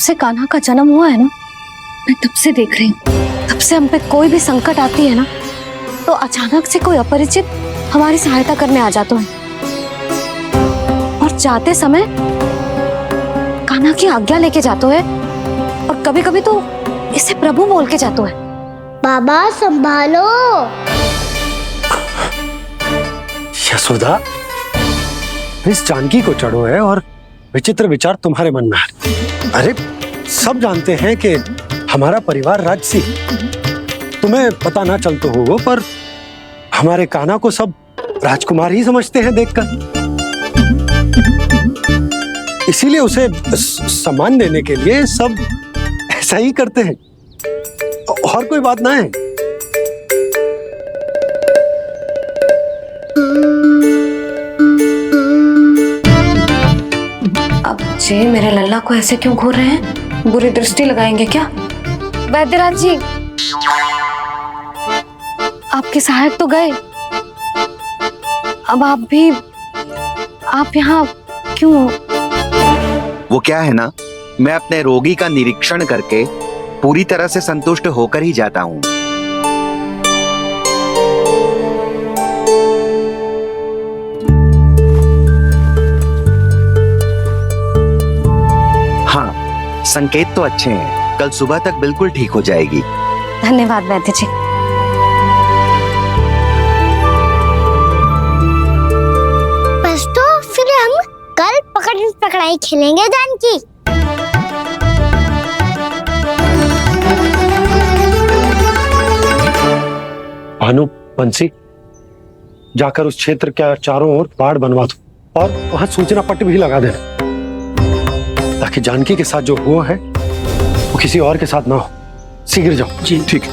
से कान्हा का जन्म हुआ है ना, मैं तब से देख रही हूँ, तब से हम पे कोई भी संकट आती है ना तो अचानक से कोई अपरिचित हमारी सहायता करने आ जाता है और जाते समय कान्हा की आज्ञा लेके जाते है और कभी कभी तो इसे प्रभु बोल के जाते है। बाबा संभालो। यशोदा, इस जानकी को चढ़ो है और विचित्र विचार तुम्हारे मन में है। अरे सब जानते हैं कि हमारा परिवार राजसी, तुम्हें पता ना चलता होगा पर हमारे कान्हा को सब राजकुमार ही समझते हैं देखकर, इसीलिए उसे सम्मान देने के लिए सब ऐसा ही करते हैं, और कोई बात ना है। अब जी मेरे लल्ला को ऐसे क्यों घूर रहे हैं? बुरी दृष्टि लगाएंगे क्या? वैद्यराज जी, आपके सहायक तो गए, अब आप यहाँ क्यों? वो क्या है ना, मैं अपने रोगी का निरीक्षण करके पूरी तरह से संतुष्ट होकर ही जाता हूँ। हाँ, संकेत तो अच्छे हैं, कल सुबह तक बिल्कुल ठीक हो जाएगी। धन्यवाद वैद्य जी। बस तो फिर हम कल पकड़न पकड़ाई खेलेंगे जानकी। भानु, बंसी, जाकर उस क्षेत्र के चारों ओर बाड़ बनवा दो और वहां सूचना पट्ट भी लगा देना, ताकि जानकी के साथ जो हुआ है वो किसी और के साथ ना हो। शीघ्र जाओ। जी ठीक है।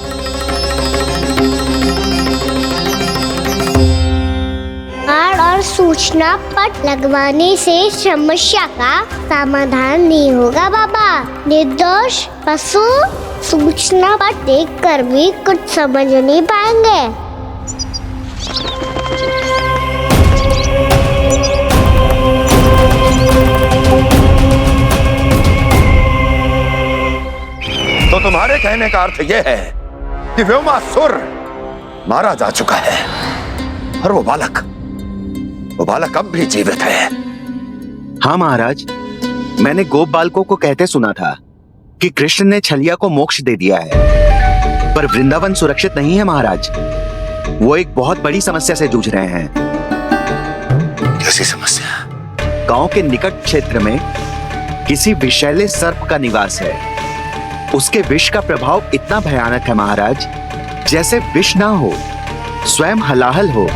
बाड़ और सूचना पट लगवाने से समस्या का समाधान नहीं होगा बाबा। निर्दोष पशु सूचना पट देखकर भी कुछ समझ नहीं पाएंगे। तो तुम्हारे कहने का अर्थ यह है कि व्योमासुर मारा जा चुका है और वो बालक अब भी जीवित है। हाँ महाराज, मैंने गोप बालकों को कहते सुना था कि कृष्ण ने छलिया को मोक्ष दे दिया है, पर वृंदावन सुरक्षित नहीं है महाराज। वो एक बहुत बड़ी समस्या से जूझ रहे हैं। कैसी समस्या? गांव के निकट क्षेत्र में किसी विषैले सर्प का निवास है। उसके विष का प्रभाव इतना भयानक है महाराज, जैसे विष ना हो, स्वयं हलाहल हो।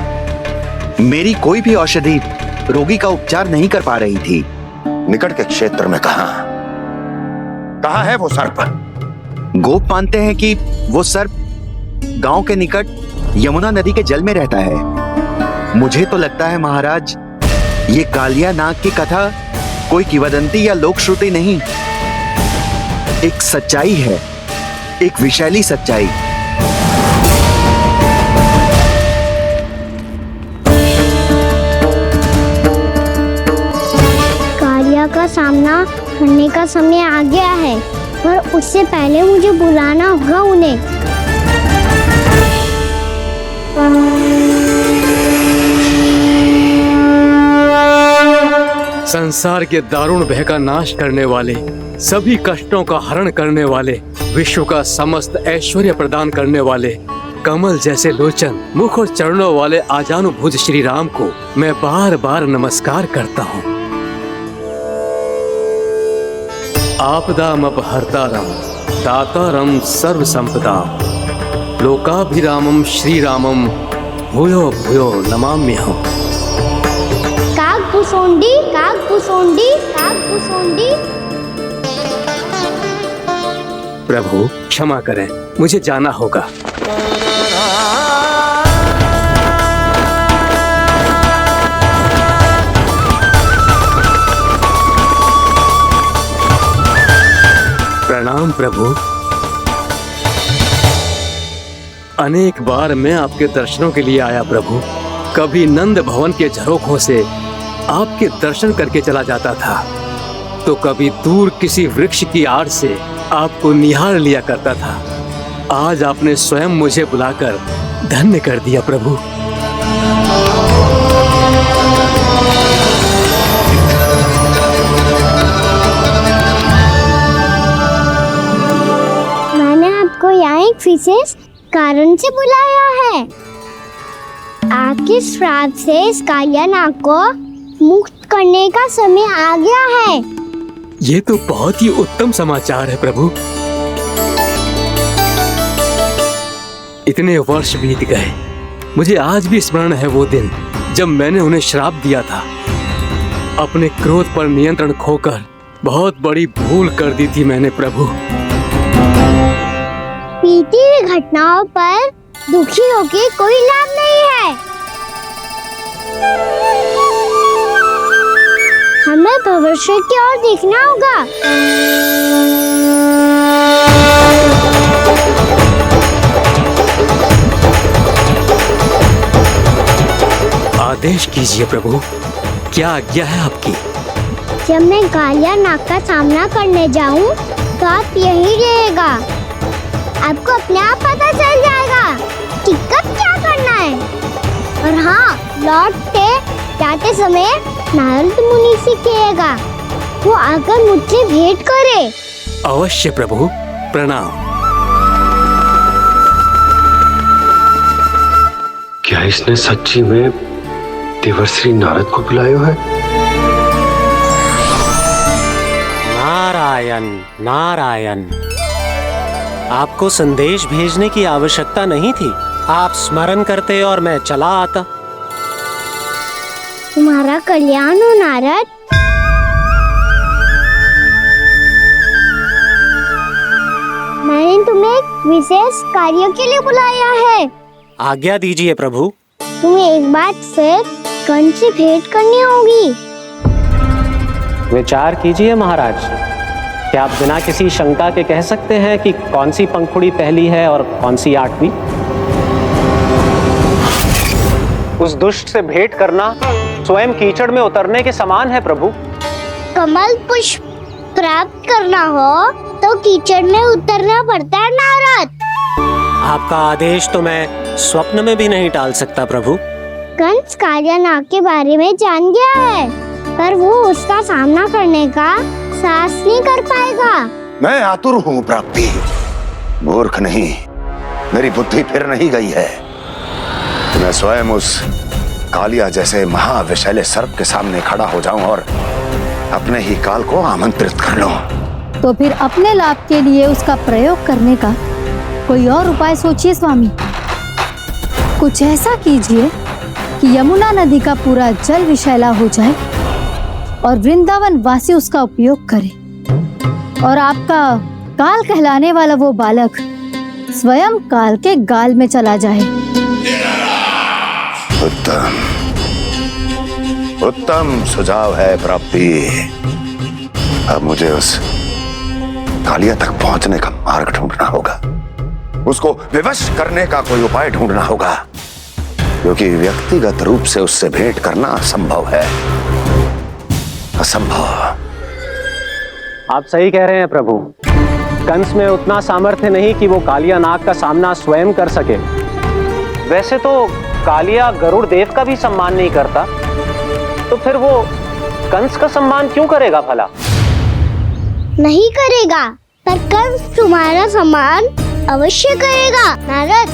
मेरी कोई भी औषधि रोगी का उपचार नहीं कर पा रही थी। निकट के क्षेत्र में कहां है वो सर्प? गोप मानते हैं कि वो सर्प गांव के निकट यमुना नदी के जल में रहता है। मुझे तो लगता है महाराज, ये कालिया नाग की कथा कोई किंवदंती या लोक श्रुति नहीं, एक सच्चाई है, एक विषैली सच्चाई। कालिया का सामना करने का समय आ गया है, पर उससे पहले मुझे बुलाना होगा उन्हें। संसार के दारुण भय का नाश करने वाले, सभी कष्टों का हरण करने वाले, विश्व का समस्त ऐश्वर्य प्रदान करने वाले, कमल जैसे लोचन, मुख और चरणों वाले आजानुभुज श्री राम को मैं बार बार नमस्कार करता हूँ। आपदामपहर्तारं दातारं सर्व संपदाम लोकाभिरामं श्री रामं भूयो भूयो नमाम्यहम्। कागभूसुंडी कागभूसुंडी कागभूसुंडी। प्रभु क्षमा करें, मुझे जाना होगा। प्रणाम प्रभु। अनेक बार मैं आपके दर्शनों के लिए आया प्रभु। कभी नंद भवन के झरोखों से आपके दर्शन करके चला जाता था, तो कभी दूर किसी वृक्ष की आड़ से आपको निहार लिया करता था। आज आपने स्वयं मुझे बुलाकर धन्य कर दिया प्रभु। मैंने आपको यहाँ एक विशेष कारण से बुलाया है। आपके श्राप से इस कालिया नाग को मुक्त करने का समय आ गया है। ये तो बहुत ही उत्तम समाचार है प्रभु। इतने वर्ष बीत गए, मुझे आज भी स्मरण है वो दिन जब मैंने उन्हें श्राप दिया था। अपने क्रोध पर नियंत्रण खोकर बहुत बड़ी भूल कर दी थी मैंने प्रभु। बीती हुई घटनाओं पर दुखी होके कोई लाभ नहीं है। हमें भविष्य की ओर देखना होगा। आदेश कीजिए प्रभु, क्या आज्ञा है आपकी? जब मैं कालिया नाग का सामना करने जाऊं, तो आप यही रहेगा। आपको अपने आप पता चल जाएगा कि कब क्या करना है। और हाँ, लौटते जाते समय नारद मुनि से कहिएगा, वो आकर मुझसे भेंट करे। अवश्य प्रभु, प्रणाम। क्या इसने सच्ची में देवर्षि नारद को बुलाया है? नारायण नारायण, आपको संदेश भेजने की आवश्यकता नहीं थी। आप स्मरण करते और मैं चला आता। तुम्हारा कल्याण हो नारद। मैंने तुम्हें एक विशेष कार्य के लिए बुलाया है। आज्ञा दीजिए प्रभु। तुम्हें एक बार फिर कंस से भेंट करनी होगी। विचार कीजिए महाराज, क्या आप बिना किसी शंका के कह सकते हैं कि कौन सी पंखुड़ी पहली है और कौन सी आठवीं? उस दुष्ट से भेंट करना स्वयं कीचड़ में उतरने के समान है प्रभु। कमल पुष्प प्राप्त करना हो तो कीचड़ में उतरना पड़ता है नारद। आपका आदेश तो मैं स्वप्न में भी नहीं टाल सकता प्रभु। कंस कालिया नाग के बारे में जान गया है, पर वो उसका सामना करने का साहस नहीं कर पाएगा। मैं आतुर हूँ प्राप्ति, मूर्ख नहीं। मेरी बुद्धि फिर नहीं गई है। मैं स्वयं उस कालिया जैसे महाविषैले सर्प के सामने खड़ा हो जाऊं और अपने ही काल को आमंत्रित कर लूं। तो फिर अपने लाभ के लिए उसका प्रयोग करने का कोई और उपाय सोचिए स्वामी। कुछ ऐसा कीजिए कि यमुना नदी का पूरा जल विषैला हो जाए और वृंदावन वासी उसका उपयोग करे, और आपका काल कहलाने वाला वो बालक स्वयं काल के गाल में चला जाए। उत्तम उत्तम सुझाव है प्राप्ति। अब मुझे उस कालिया तक पहुंचने का मार्ग ढूंढना होगा। उसको विवश करने का कोई उपाय ढूंढना होगा, क्योंकि व्यक्तिगत रूप से उससे भेंट करना असंभव है। असंभव। आप सही कह रहे हैं प्रभु। कंस में उतना सामर्थ्य नहीं कि वो कालिया नाग का सामना स्वयं कर सके। वैसे तो कालिया गरुड़ देव का भी सम्मान नहीं करता, तो फिर वो कंस का सम्मान क्यों करेगा भला? नहीं करेगा, पर कंस तुम्हारा सम्मान अवश्य करेगा नारद।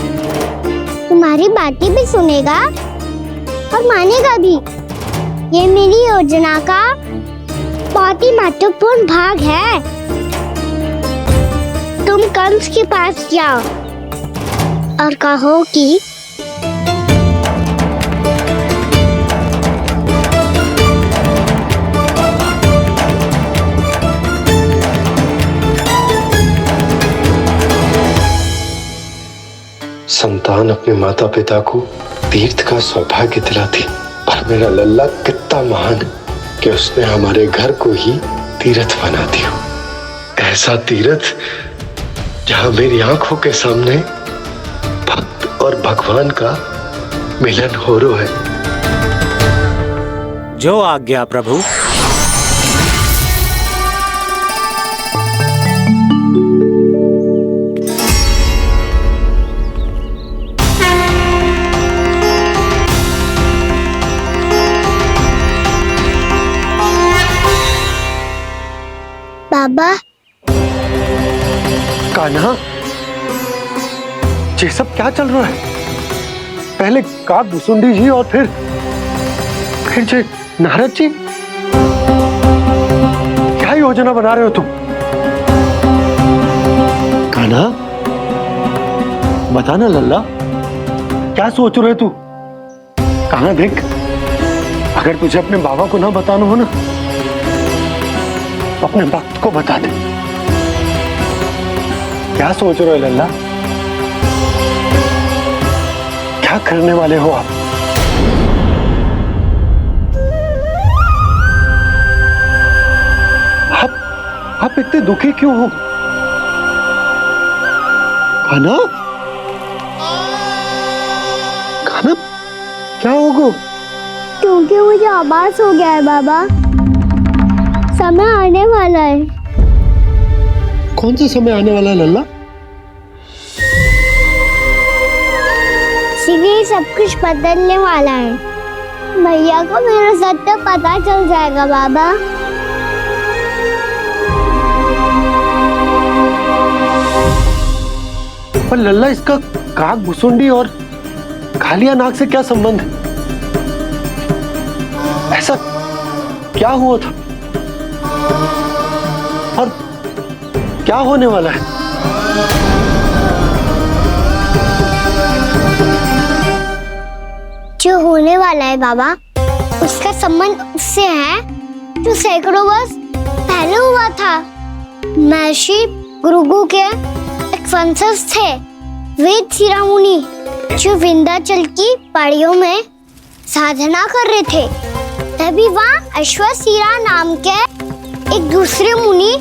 तुम्हारी बातें भी सुनेगा और मानेगा भी। ये मेरी योजना का बहुत ही महत्वपूर्ण भाग है। तुम कंस के पास जाओ और कहो कि संतान अपने माता पिता को तीर्थ का सौभाग्य दिलाती, पर मेरा लल्ला कितना महान कि उसने हमारे घर को ही तीर्थ बना दिया। ऐसा तीर्थ जहां मेरी आंखों के सामने भक्त और भगवान का मिलन हो रहा है। जो आज्ञा प्रभु। बाबा, कान्हा, ये सब क्या चल रहा है? पहले काक भुसुंडी जी और फिर जे नारद जी। क्या योजना बना रहे हो तुम? कान्हा, बता ना लल्ला, क्या सोच रहे तू? कान्हा देख, अगर तुझे अपने बाबा को ना बताना हो ना, तो अपने भक्त को बता दे। क्या सोच रहे हो लल्ला? क्या करने वाले हो आप? आप इतने दुखी क्यों हो? कान्हा, कान्हा, क्या होगा? क्योंकि मुझे आभास हो गया है बाबा, समय आने वाला है। कौन सा समय आने वाला है लल्ला? सीधे सब कुछ बदलने वाला है। भैया को मेरा सत्य पता चल जाएगा बाबा। पर लल्ला, इसका काक भुसुंडी और कालिया नाग से क्या संबंध है? ऐसा क्या हुआ था और क्या होने वाला है? जो होने वाला है बाबा, उसका संबंध उससे है जो सैकड़ों वर्ष पहले हुआ था। महर्षि भृगु के एक वंशज थे, वेद शिरोमुनि, जो विंध्याचल की पहाड़ियों में साधना कर रहे थे। तभी वहाँ अश्वशिरा नाम के एक दूसरे मुनि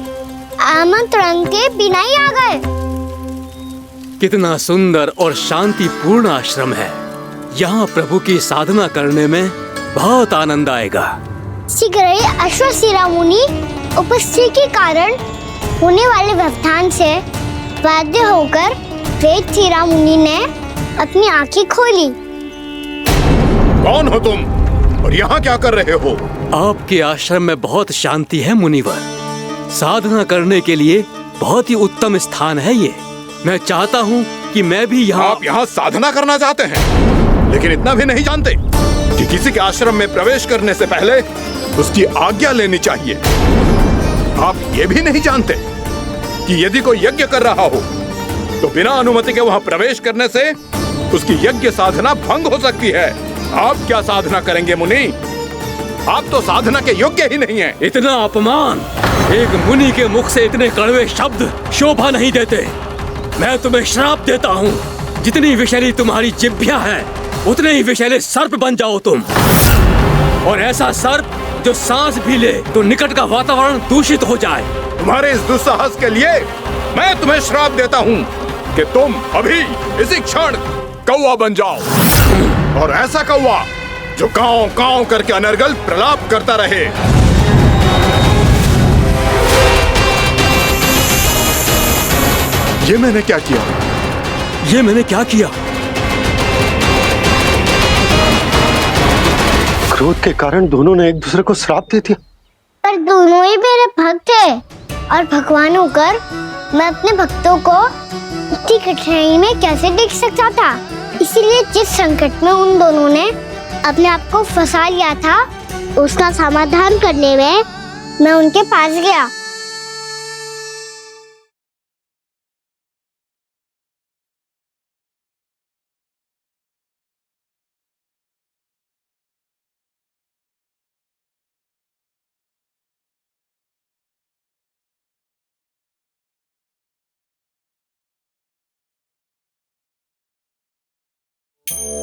आमंत्रण के बिना ही आ गए। कितना सुंदर और शांतिपूर्ण आश्रम है। यहाँ प्रभु की साधना करने में बहुत आनंद आएगा। शीघ्र ही अश्वशिरा मुनि उपस्थिति के कारण होने वाले व्यवधान से बाध्य होकर वेद शिरोमुनि ने अपनी आंखें खोली। कौन हो तुम और यहाँ क्या कर रहे हो? आपके आश्रम में बहुत शांति है मुनिवर। साधना करने के लिए बहुत ही उत्तम स्थान है ये। मैं चाहता हूँ कि मैं भी यहाँ। आप यहाँ साधना करना चाहते हैं, लेकिन इतना भी नहीं जानते कि किसी के आश्रम में प्रवेश करने से पहले उसकी आज्ञा लेनी चाहिए। आप ये भी नहीं जानते कि यदि कोई यज्ञ कर रहा हो तो बिना अनुमति के वहाँ प्रवेश करने से उसकी यज्ञ साधना भंग हो सकती है। आप क्या साधना करेंगे मुनि? आप तो साधना के योग्य ही नहीं हैं। इतना अपमान! एक मुनि के मुख से इतने कड़वे शब्द शोभा नहीं देते। मैं तुम्हें श्राप देता हूँ, जितनी विषैली तुम्हारी जिह्वा है उतने ही विषैले सर्प बन जाओ तुम। और ऐसा सर्प जो सांस भी ले तो निकट का वातावरण दूषित हो जाए। तुम्हारे इस दुस्साहस के लिए मैं तुम्हें श्राप देता हूँ कि तुम अभी इसी क्षण कौवा बन जाओ, और ऐसा कौवा जो कांव कांव करके अनर्गल प्रलाप करता रहे। ये मैंने क्या किया? ये मैंने क्या किया? क्रोध के कारण दोनों ने एक दूसरे को श्राप दे दिया। पर दोनों ही मेरे भक्त थे, और भगवान होकर मैं अपने भक्तों को इतनी कठिनाई में कैसे देख सकता था। इसीलिए जिस संकट में उन दोनों ने अपने आप को फंसा लिया था, उसका समाधान करने में मैं उनके पास गया।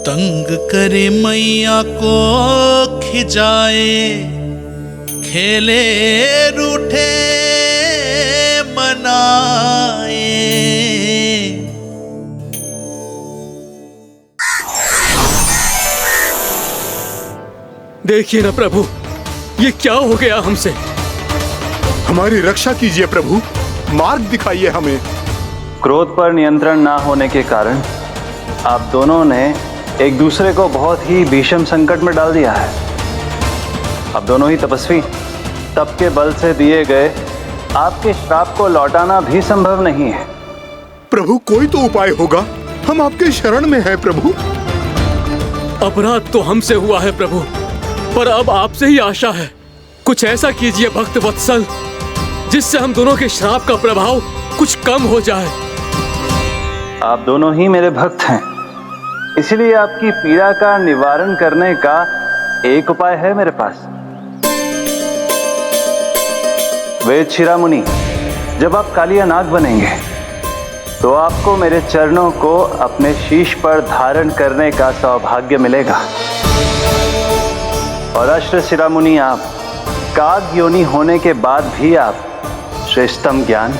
तंग करे मैया को खिजाए, खेले रूठे मनाए। देखिए ना प्रभु, ये क्या हो गया हमसे। हमारी रक्षा कीजिए प्रभु, मार्ग दिखाइए हमें। क्रोध पर नियंत्रण ना होने के कारण आप दोनों ने एक दूसरे को बहुत ही भीषण संकट में डाल दिया है। आप दोनों ही तपस्वी, तप के बल से दिए गए आपके श्राप को लौटाना भी संभव नहीं है। प्रभु कोई तो उपाय होगा, हम आपके शरण में हैं प्रभु। अपराध तो हमसे हुआ है प्रभु, पर अब आपसे ही आशा है। कुछ ऐसा कीजिए भक्त वत्सल, जिससे हम दोनों के श्राप का प्रभाव कुछ कम हो जाए। आप दोनों ही मेरे भक्त हैं, इसलिए आपकी पीड़ा का निवारण करने का एक उपाय है मेरे पास। वेद शिरामुनि, जब आप कालिया नाग बनेंगे तो आपको मेरे चरणों को अपने शीश पर धारण करने का सौभाग्य मिलेगा। और अश्र शिरामुनि, आप काग योनि होने के बाद भी आप श्रेष्ठतम ज्ञान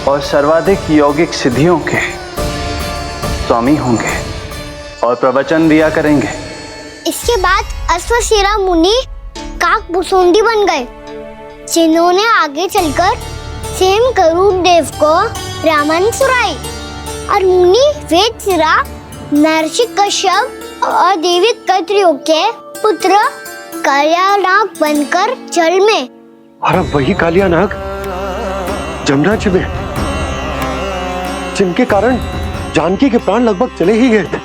और सर्वाधिक यौगिक सिद्धियों के स्वामी होंगे और प्रवचन दिया करेंगे। इसके बाद अश्वशिरा मुनि काकभूसुंडी बन गए, जिन्होंने आगे चलकर स्वयं गरुड़ देव को रामायण सुनाई। और मुनि वेदशिरा, महर्षि कश्यप और देवी कत्रियों के पुत्र कालिया नाग बनकर जल में, और अब वही कालिया नाग जमुना जी में, जिनके कारण जानकी के प्राण लगभग चले ही गए थे।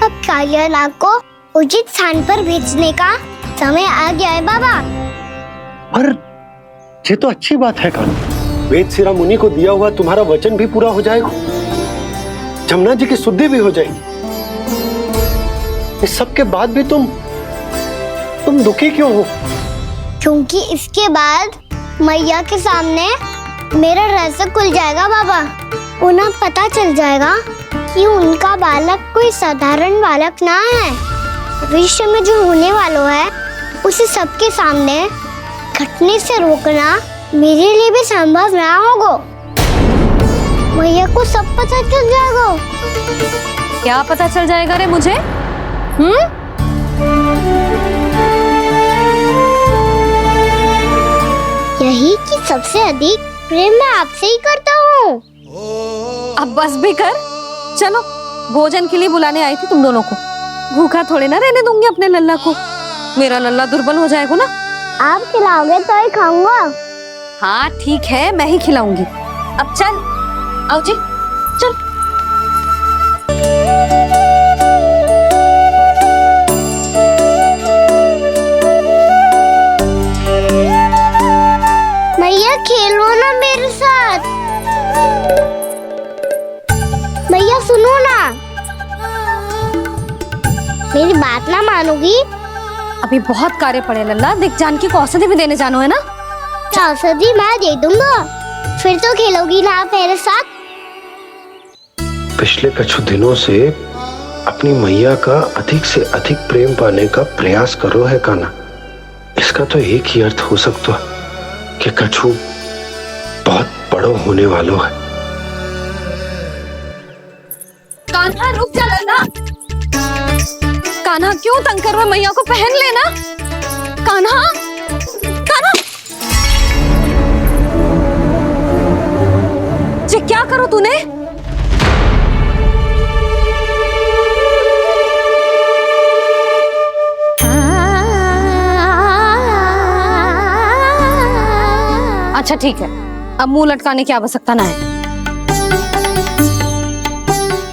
अब कालिया नाग को उचित स्थान पर भेजने का समय आ गया है बाबा। पर ये तो अच्छी बात है कान्हा, वेद शिरा मुनि को दिया हुआ तुम्हारा वचन भी पूरा हो जाएगा, जमुना जी की शुद्धि भी हो जाएगी। इस सब के बाद भी तुम दुखी क्यों हो? क्योंकि इसके बाद मैया के सामने मेरा रहस्य खुल जाएगा बाबा। उन्हें पता चल जाएगा कि उनका बालक कोई साधारण बालक ना है। भविष्य में जो होने वाला है उसे सबके सामने घटने से रोकना मेरे लिए भी संभव ना होगा। मैया को सब पता चल जाएगा। क्या पता चल जाएगा रे मुझे? यही कि सबसे अधिक प्रेम मैं आपसे ही करता हूँ। अब बस भी कर, चलो भोजन के लिए बुलाने आई थी तुम दोनों को। भूखा थोड़े ना रहने दूंगी अपने लल्ला को, मेरा लल्ला दुर्बल हो जाएगा ना। आप खिलाओगे तो ही खाऊंगा। हाँ ठीक है, मैं ही खिलाऊंगी। अब चल, आओ जी, चल। मैया खेलो ना मेरे साथ। मैया सुनो ना, मेरी बात ना मानोगी? अभी बहुत कार्य पड़े लल्ला, देख जानकी को औषधि भी देने जाना है ना। औषधि मैं दे दूंगा, फिर तो खेलोगी ना आप मेरे साथ। पिछले कुछ दिनों से अपनी मैया का अधिक से अधिक प्रेम पाने का प्रयास करो है कान्हा। इसका तो एक ही अर्थ हो सकता है कि कछु बहुत बड़ो होने वालों है। कान्हा रुक जा लल्ला। कान्हा क्यों तंग कर रहा है? मैया को पहन लेना। कान्हा, कान्हा, ये क्या करो तूने? अच्छा ठीक है, अब मुंह लटकाने की आवश्यकता ना है।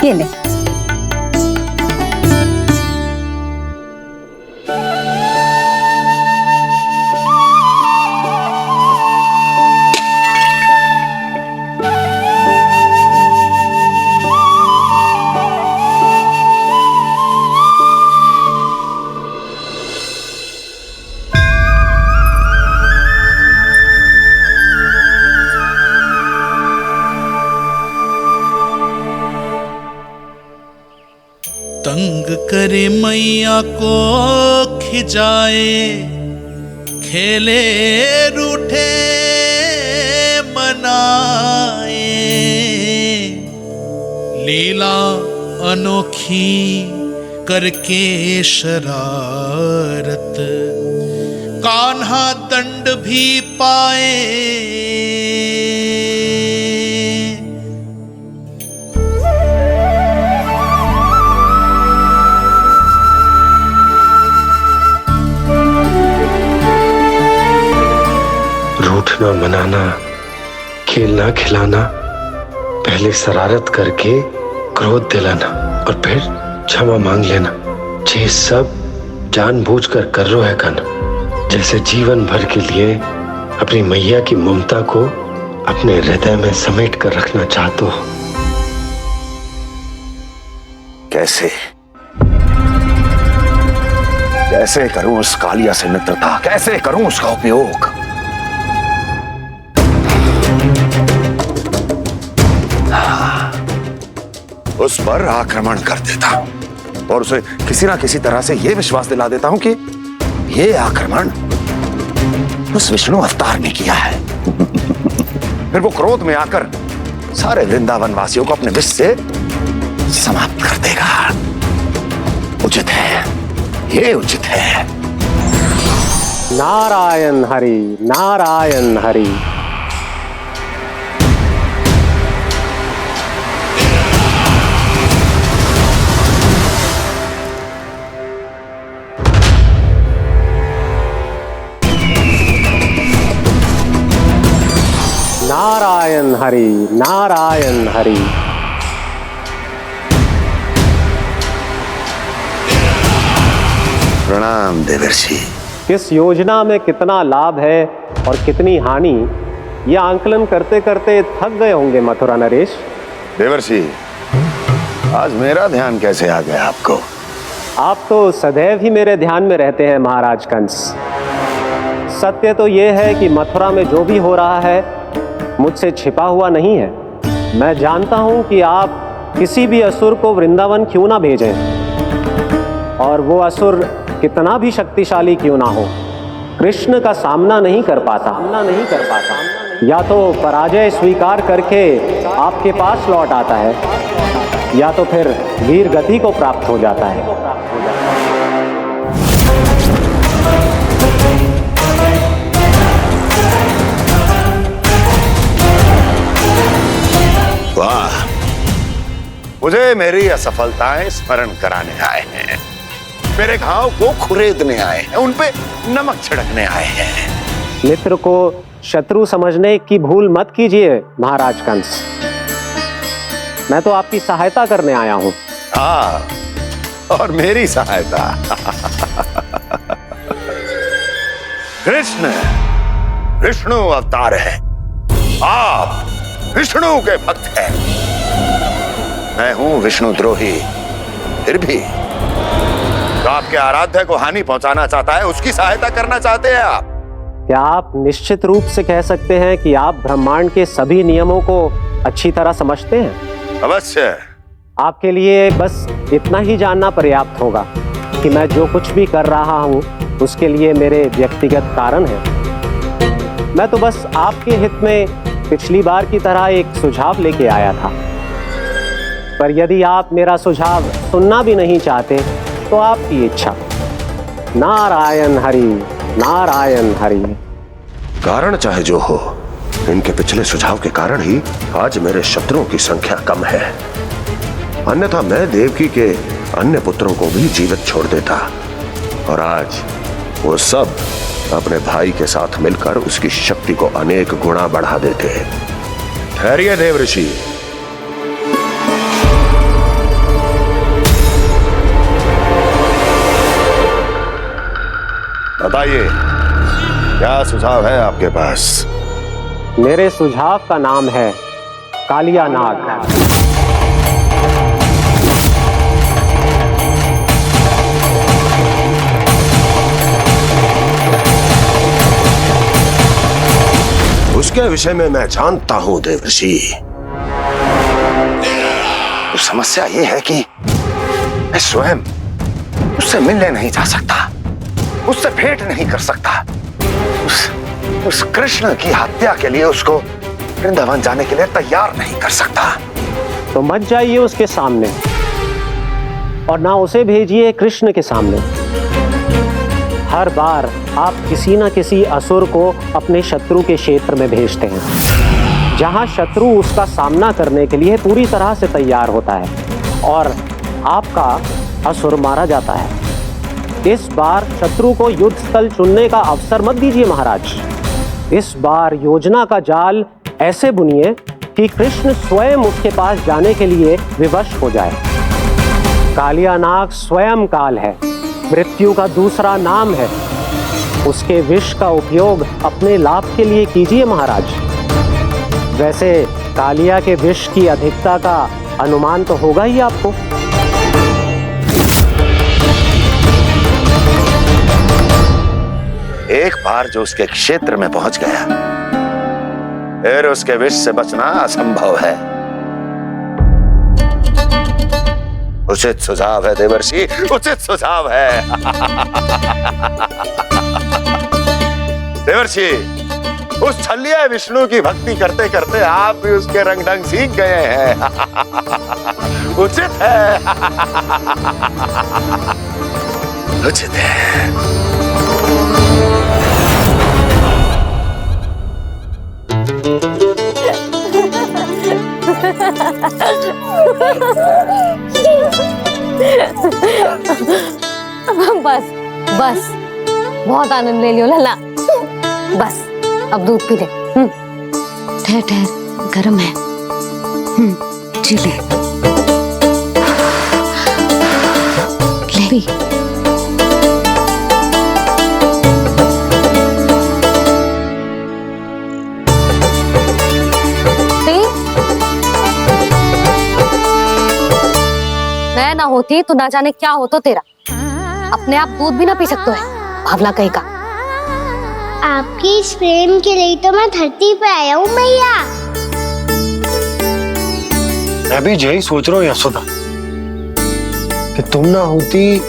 ये ले। तंग करे मैया को खिजाए, खेले रूठे मनाए, लीला अनोखी करके शरारत, कान्हा दंड भी पाए। रूठना मनाना, खेलना खिलाना, पहले शरारत करके क्रोध दिलाना और फिर क्षमा मांग लेना, ये सब जानबूझकर कर रहे है कान्हा, जैसे जीवन भर के लिए अपनी मैया की ममता को अपने हृदय में समेट कर रखना चाहते हो। कैसे कैसे करूं उस कालिया से मित्रता, कैसे करूं उसका उपयोग? उस पर आक्रमण कर देता हूं और उसे किसी ना किसी तरह से यह विश्वास दिला देता हूं कि यह आक्रमण उस विष्णु अवतार ने किया है। फिर वो क्रोध में आकर सारे वृंदावन वासियों को अपने विष से समाप्त कर देगा। उचित है, ये उचित है। नारायण हरि, नारायण हरि। नारायण हरि, नारायण हरि। प्रणाम देवर्षि। किस योजना में कितना लाभ है और कितनी हानि, यह आंकलन करते करते थक गए होंगे मथुरा नरेश। देवर्षि, आज मेरा ध्यान कैसे आ गया आपको? आप तो सदैव ही मेरे ध्यान में रहते हैं महाराज कंस। सत्य तो यह है कि मथुरा में जो भी हो रहा है मुझसे छिपा हुआ नहीं है। मैं जानता हूं कि आप किसी भी असुर को वृंदावन क्यों ना भेजें, और वो असुर कितना भी शक्तिशाली क्यों ना हो, कृष्ण का सामना नहीं कर पाता। या तो पराजय स्वीकार करके आपके पास लौट आता है, या तो फिर वीर गति को प्राप्त हो जाता है। वाह, मुझे मेरी असफलताएं स्मरण कराने आए हैं, मेरे घाव को खुरेदने आए हैं, उन पे नमक छिड़कने आए हैं। मित्र को शत्रु समझने की भूल मत कीजिए महाराज कंस। मैं तो आपकी सहायता करने आया हूं। हाँ, और मेरी सहायता। कृष्ण विष्णु अवतार है, आप विष्णु के भक्त हैं। मैं हूं विष्णु द्रोही, फिर भी तो आपके आराध्य को हानि पहुंचाना चाहता है, उसकी सहायता करना चाहते हैं आप। क्या आप निश्चित रूप से कह सकते हैं कि आप ब्रह्मांड के सभी नियमों को अच्छी तरह समझते हैं? अवश्य। आपके लिए बस इतना ही जानना पर्याप्त होगा कि मैं जो कुछ भी कर रहा हूं उसके लिए मेरे व्यक्तिगत कारण हैं। मैं तो बस आपके हित में पिछली बार की तरह एक सुझाव लेके आया था, पर यदि आप मेरा सुझाव सुनना भी नहीं चाहते तो आपकी इच्छा। नारायण हरि, नारायण हरि। कारण चाहे जो हो, इनके पिछले सुझाव के कारण ही आज मेरे शत्रुओं की संख्या कम है, अन्यथा मैं देवकी के अन्य पुत्रों को भी जीवित छोड़ देता, और आज वो सब अपने भाई के साथ मिलकर उसकी शक्ति को अनेक गुना बढ़ा देते। ठहरिए देवऋषि, बताइए क्या सुझाव है आपके पास? मेरे सुझाव का नाम है कालिया नाग। उसके विषय में मैं जानता हूं देवर्षि। तो समस्या यह है कि मैं स्वयं उससे मिलने नहीं जा सकता, उससे भेंट नहीं कर सकता। उस कृष्ण की हत्या के लिए उसको वृंदावन जाने के लिए तैयार नहीं कर सकता। तो मत जाइए उसके सामने, और ना उसे भेजिए कृष्ण के सामने। हर बार आप किसी न किसी असुर को अपने शत्रु के क्षेत्र में भेजते हैं, जहां शत्रु उसका सामना करने के लिए पूरी तरह से तैयार होता है और आपका असुर मारा जाता है। इस बार शत्रु को युद्ध स्थल चुनने का अवसर मत दीजिए महाराज। इस बार योजना का जाल ऐसे बुनिए कि कृष्ण स्वयं उसके पास जाने के लिए विवश हो जाए। कालिया नाग स्वयं काल है, मृत्यु का दूसरा नाम है। उसके विष का उपयोग अपने लाभ के लिए कीजिए महाराज। वैसे कालिया के विष की अधिकता का अनुमान तो होगा ही आपको। एक बार जो उसके क्षेत्र में पहुंच गया, फिर उसके विष से बचना असंभव है। उचित सुझाव है देवर्षि, उचित सुझाव है। देवर्षि, उस छलिया विष्णु की भक्ति करते करते आप भी उसके रंग ढंग सीख गए हैं। उचित है, उचित है। बस बस, बहुत आनंद ले लियो लल्ला। बस अब दूध पी ले। ठहर ठहर, गर्म है। जी ले ले। मैं ना होती तो ना जाने क्या होता तेरा। अपने आप दूध भी ना पी सकते है, भावना कहीं का। आपकी इस प्रेम के लिए तो मैं धरती पे आया हूँ मैया। मैं भी यही सोच रहा हूँ यशोदा कि तुम ना होती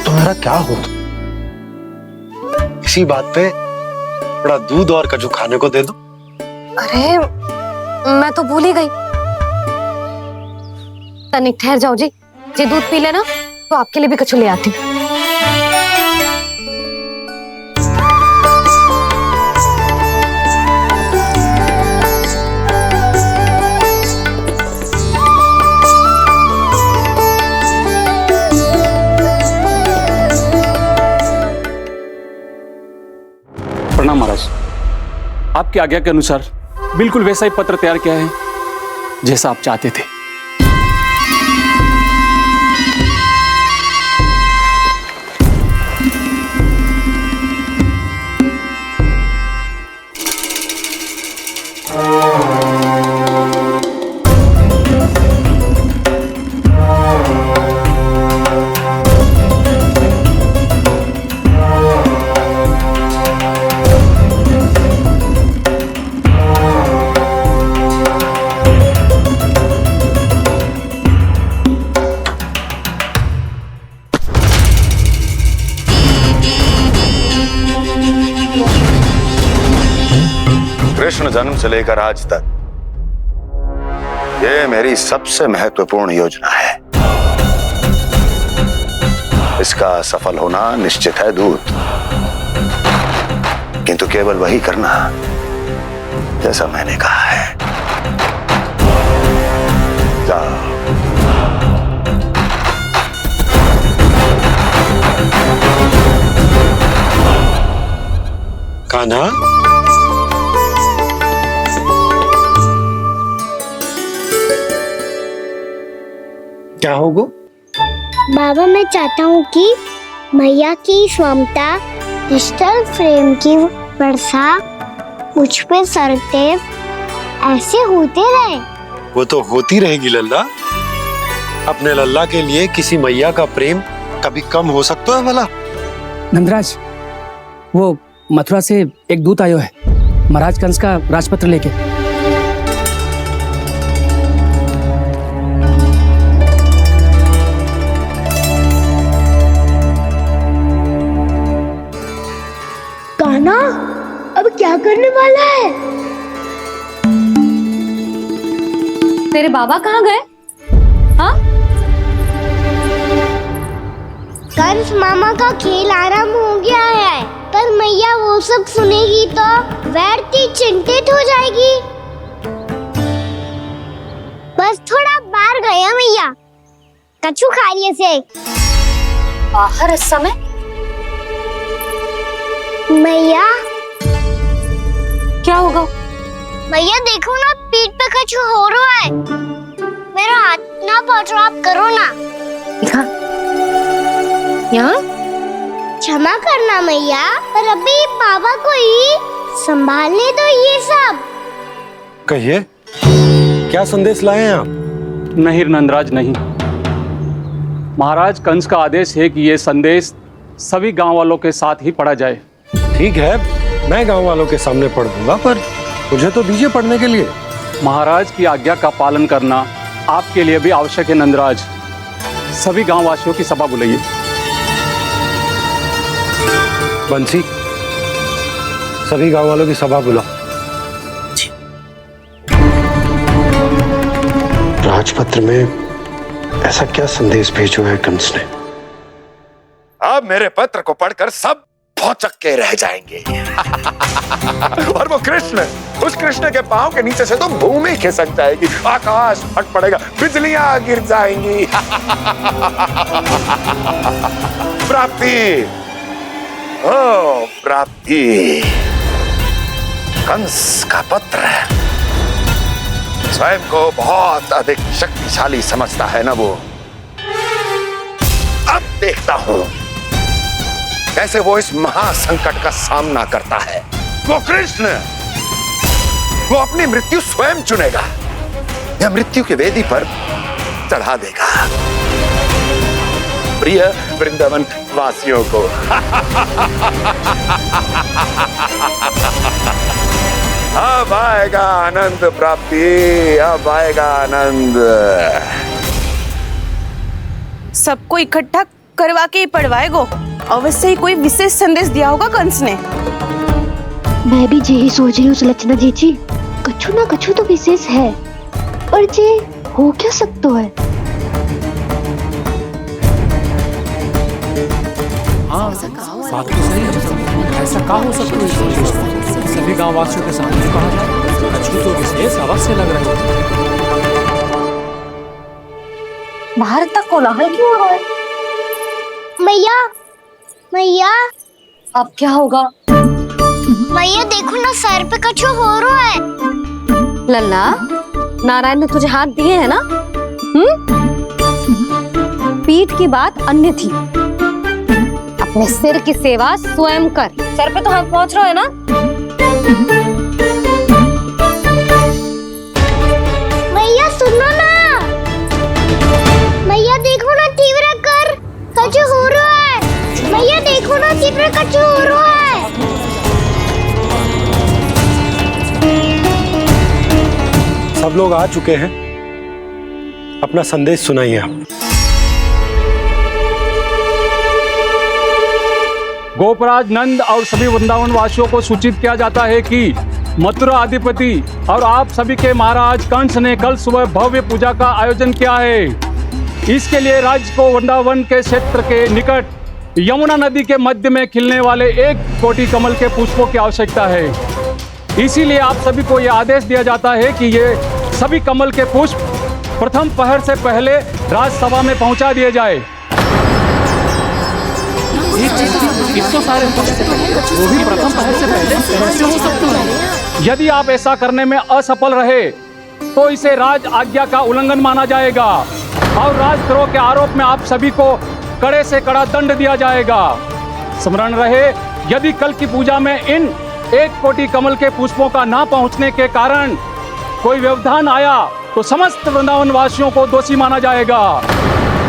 तो मेरा क्या होता। इसी बात पे थोड़ा दूध और कजू खाने को दे दो। अरे मैं तो भूल ही गई। तनिक ठहर जाओ जी, जे दूध पी लेना तो आपके लिए भी कछु ले आती हूँ। प्रणाम महाराज। आपकी आज्ञा के अनुसार बिल्कुल वैसा ही पत्र तैयार किया है जैसा आप चाहते थे। कृष्ण जन्म से लेकर आज तक ये मेरी सबसे महत्वपूर्ण योजना है। इसका सफल होना निश्चित है दूत, किंतु केवल वही करना जैसा मैंने कहा है। जाओ। कान्हा, क्या होगा? बाबा मैं चाहता हूँ कि मैया की ममता क्रिस्टल फ्रेम की वर्षा मुझ पे सरते ऐसे होते रहे। वो तो होती रहेगी लल्ला। अपने लल्ला के लिए किसी मैया का प्रेम कभी कम हो सकता है भला? नंदराज, वो मथुरा से एक दूत आयो है महाराज कंस का राजपत्र लेके। कान्हा अब क्या करने वाला है? तेरे बाबा कहाँ गए? हाँ? कंस मामा का खेल आरंभ हो गया है, पर मैया वो सब सुनेगी तो व्यर्थ चिंतित हो जाएगी। बस थोड़ा बाहर गया मैया, कछु खा लिए से। बाहर इस समय? मैया क्या होगा? मैया देखो ना, पीठ पे कछु हो रहा है। मेरा हाथ ना पकड़ो, आप करो ना। यहाँ? क्षमा करना मैया, पर अभी बाबा को ही संभालने दो ये सब। कहिए, क्या संदेश लाए हैं आप? नहीं नंदराज नहीं। महाराज कंस का आदेश है कि ये संदेश सभी गांव वालों के साथ ही पढ़ा जाए। ठीक है, मैं गांव वालों के सामने पढ़ दूंगा, पर मुझे तो दीजिए पढ़ने के लिए। महाराज की आज्ञा का पालन करना आपके लिए भी आवश्यक है नंदराज। सभी गांव वासियों की सभा बुलाइए। बंसी, सभी गांव वालों की सभा बुलाओ। राजपत्र में ऐसा क्या संदेश भेजो है कंस ने? अब मेरे पत्र को पढ़कर सब भौचक्के रह जाएंगे। और वो कृष्ण, उस कृष्ण के पांव के नीचे से तो भूमि खिसक जाएगी, आकाश फट पड़ेगा, बिजलियां गिर जाएंगी। प्राप्ति, ओ प्राप्ति, कंस का पत्र। स्वयं को बहुत अधिक शक्तिशाली समझता है ना वो। अब देखता हूं कैसे वो इस महासंकट का सामना करता है। वो कृष्ण, वो अपनी मृत्यु स्वयं चुनेगा या मृत्यु की वेदी पर चढ़ा देगा। प्रिय वृंदावन वासियों को अब आएगा आनंद प्राप्ति, अब आएगा आनंद। सबको इकट्ठा करवा के ही पढ़वाएगो। अवश्य ही कोई विशेष संदेश दिया होगा कंस ने। मैं भी यही सोच रही हूँ सुलक्षणा जी, कछु ना कछु तो विशेष है, पर जे हो क्या सकता है? हाँ, बात तो सही है। ऐसा कहाँ हो सकता है? सभी गांव वासियों के सामने कहा जाए, कछु तो विशेष अवश्य लग रहा है। बाहर तक कोलाहल क्यों हो रहा है? मैया, मैया, अब क्या होगा? मैया देखो ना, सर पे कछु हो रहा है। लल्ला, नारायण ने तुझे हाथ दिए हैं ना? पीठ की बात अन्य थी। अपने सिर की सेवा स्वयं कर। सर पे तो हाथ पहुंच रहा है ना? मैया सुनो ना, मैया देखो ना, तीव्र कर कछु हो रहा है। मैया देखो ना, तीव्र कछु हो रहा है। सब लोग आ चुके हैं, अपना संदेश सुनाइए आप। गोपराज नंद और सभी वृंदावन वासियों को सूचित किया जाता है कि मथुरा अधिपति और आप सभी के महाराज कंस ने कल सुबह भव्य पूजा का आयोजन किया है। इसके लिए राज्य को वृंदावन के क्षेत्र के निकट यमुना नदी के मध्य में खिलने वाले 1 कोटि कमल के पुष्पों की आवश्यकता है। इसीलिए आप सभी को यह आदेश दिया जाता है कि ये सभी कमल के पुष्प प्रथम पहर से पहले राजसभा में पहुंचा दिए जाए। इतने सारे वो भी प्रथम पहर से पहले कैसे हो सकते हैं? यदि आप ऐसा करने में असफल रहे तो इसे राज आज्ञा का उल्लंघन माना जाएगा और राजद्रोह के आरोप में आप सभी को कड़े से कड़ा दंड दिया जाएगा। स्मरण रहे, यदि कल की पूजा में इन 1 कोटि कमल के पुष्पों का ना पहुंचने के कारण कोई व्यवधान आया तो समस्त वृंदावन वासियों को दोषी माना जाएगा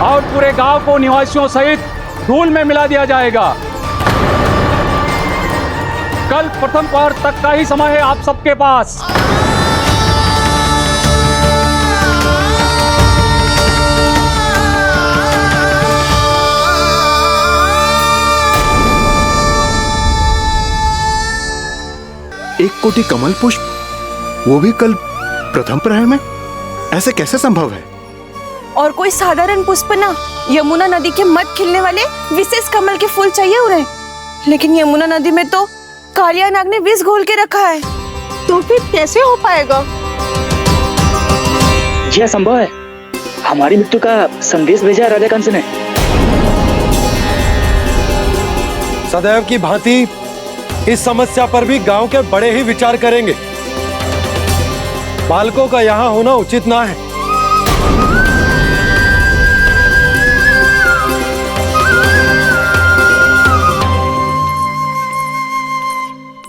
और पूरे गांव को निवासियों सहित धूल में मिला दिया जाएगा। कल प्रथम पहर तक का ही समय है आप सबके पास। एक कोटि कमल पुष्प, वो भी कल प्रथम प्रहर में? ऐसे कैसे संभव है? और कोई साधारण पुष्प ना, यमुना नदी के मध्य खिलने वाले विशेष कमल के फूल चाहिए उन्हें, लेकिन यमुना नदी में तो कालिया नाग ने विष घोल के रखा है, तो फिर कैसे हो पाएगा? यह संभव है। हमारी मृत्यु का संदेश भेजा राजा कंस ने। सदैव की भांति इस समस्या पर भी गांव के बड़े ही विचार करेंगे। बालकों का यहाँ होना उचित ना है।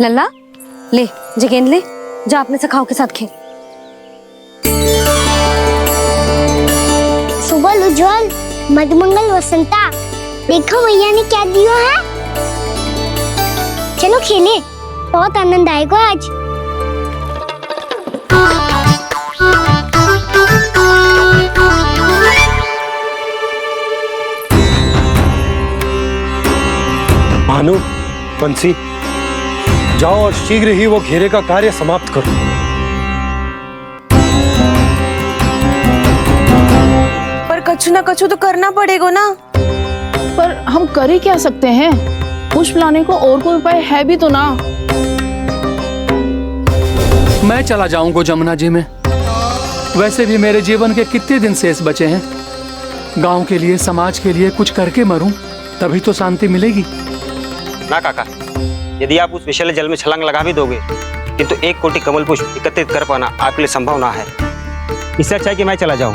लल्ला ले, जे गेंद ले, जा अपने सखाओं के साथ खेल। सुबह उज्जवल, मधुमंगल वसंता, देखो मैया ने क्या दिया है। चलो खेलें, बहुत आनंद आएगा आज। भानु, बंसी, जाओ और शीघ्र ही वो घेरे का कार्य समाप्त करो। पर कछु ना कछु तो करना पड़ेगा ना। पर हम कर ही क्या सकते हैं? पुष्प लाने को और कोई उपाय है भी तो ना। मैं चला जाऊंगा जमुना जी में। वैसे भी मेरे जीवन के कितने दिन शेष बचे हैं। गांव के लिए, समाज के लिए कुछ करके मरूं, तभी तो शांति मिलेगी। ना काका, यदि आप उस विषैले जल में छलांग लगा भी दोगे, किंतु 1 कोटि कमल पुष्प एकत्रित कर पाना आपके लिए संभव ना है। इससे अच्छा है कि मैं चला जाऊं।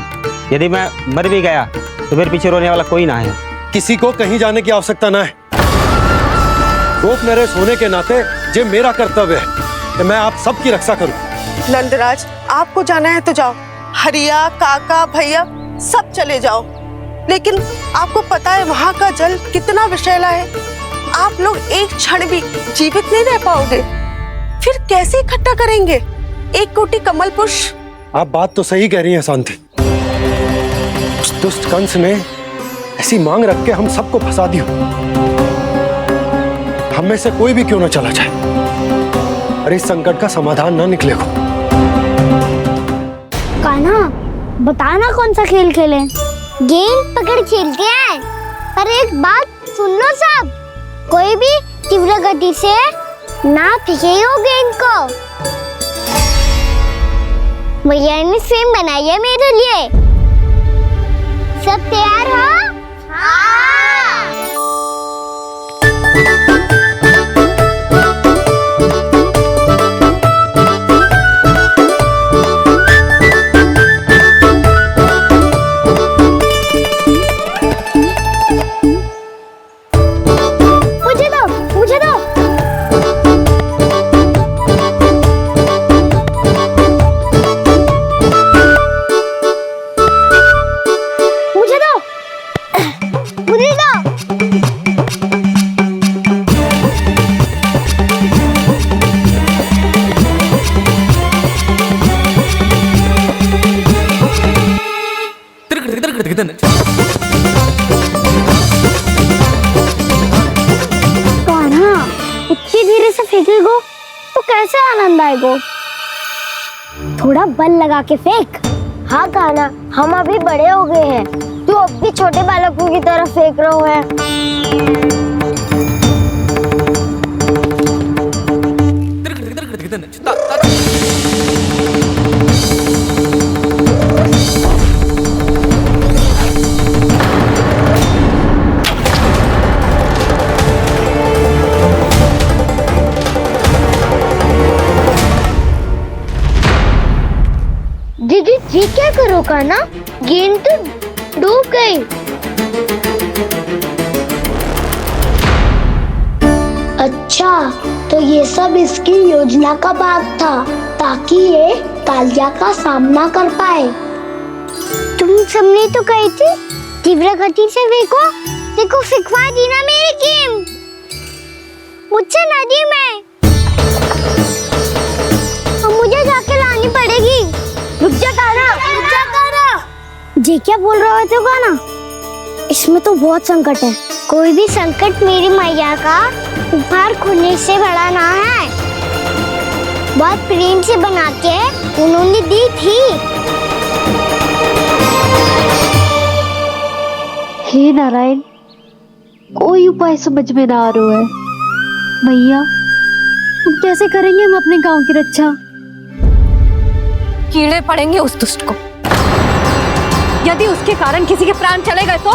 यदि मैं मर भी गया तो मेरे पीछे रोने वाला कोई ना है। किसी को कहीं जाने की आवश्यकता ना है। गोप नरेश होने के नाते ये मेरा कर्तव्य है कि मैं आप सबकी रक्षा करूं। नंदराज, आपको जाना है तो जाओ। हरिया, काका, भैया सब चले जाओ। लेकिन आपको पता है वहाँ का जल कितना विषैला है। आप लोग एक क्षण भी जीवित नहीं रह पाओगे। फिर कैसे इकट्ठा करेंगे 1 कोटि कमल पुष्प? आप बात तो सही कह रही हैं शांति। उस दुष्ट कंस ने ऐसी मांग रख के हम सबको फंसा दिया। हम में से कोई भी क्यों ना चला जाए और इस संकट का समाधान ना निकले को। कान्हा, बताना कौन सा खेल खेलें? गेंद पकड़ खेलते हैं। पर एक बात सुन लो सब, कोई भी तीव्र गति से ना फेंकेगा गेंद को। भैया ने फ्रेम बनाई है मेरे लिए। सब तैयार हो? हाँ। कान्हा, इतनी धीरे से फेंकेगो तो कैसे आनंद आएगा? थोड़ा बल लगा के फेंक। हाँ कान्हा, हम अभी बड़े हो गए हैं, तू अब भी छोटे बालकों की तरह फेंक रहा है। दीदी जी क्या करो कान्हा? गेंद तो डूब गई। अच्छा, तो ये सब इसकी योजना का भाग था ताकि ये कालिया का सामना कर पाए। तुम सबने तो कही थी तीव्र गति से फेंको। देखो फिकवा दी ना मेरी गेंद। मुझसे नदी में। अब मुझे जाके लानी पड़ेगी। रुक जा कान्हा, रुक जा कान्हा। जी क्या बोल रहे थे कान्हा? इसमें तो बहुत संकट है। कोई भी संकट मेरी मैया का उपहार खोने से बड़ा ना है। बहुत प्रेम से बना के उन्होंने दी थी। हे नारायण, कोई उपाय समझ में ना आ रहा है। भैया, हम कैसे करेंगे हम अपने गांव की रक्षा? कीड़े पड़ेंगे उस दुष्ट को। यदि उसके कारण किसी के प्राण चले गए तो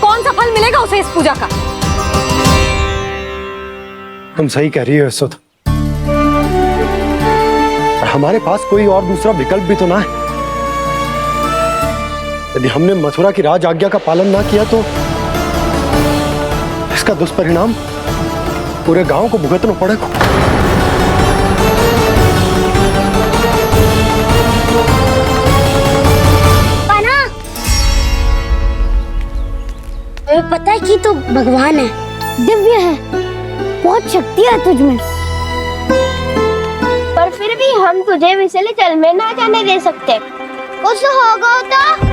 कौन सा फल मिलेगा उसे इस पूजा का? तुम सही कह रही हो यशोदा। हमारे पास कोई और दूसरा विकल्प भी तो ना है। यदि हमने मथुरा की राज आज्ञा का पालन ना किया तो इसका दुष्परिणाम पूरे गांव को भुगतना पड़ेगा। तुम्हें पता है कि तू भगवान है, दिव्य है, बहुत शक्ति है तुझमें, पर फिर भी हम तुझे विषैले जल में ना जाने दे सकते। कुछ होगा तो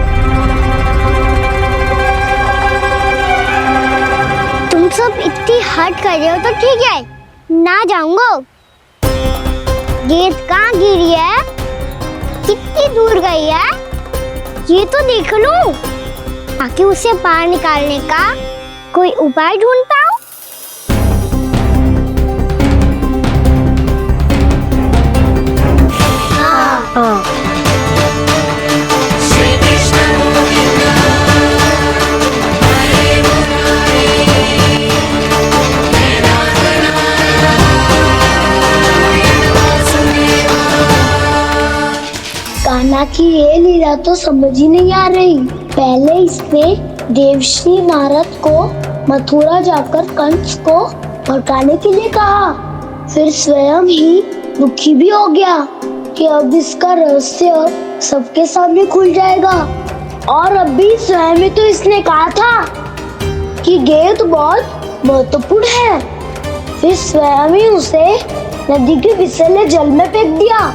तुम सब इतनी हट कर रहे हो तो ठीक है, ना जाऊंगा। गेट कहाँ गिरी है, कितनी दूर गई है, ये तो देख लूं, ताकि उसे बाहर निकालने का कोई उपाय ढूंढ पाऊं। हाँ। कान्हा की ये लीला तो समझ ही नहीं आ रही। पहले इसने देवर्षि नारद को मथुरा जाकर कंस को भड़काने के लिए कहा, फिर स्वयं ही दुखी भी हो गया कि अब इसका रहस्य सबके सामने खुल जाएगा। और अभी स्वयं ही तो इसने कहा था कि गेट बहुत महत्वपूर्ण है, फिर स्वयं ही उसे नदी के विषैले जल में फेंक दिया।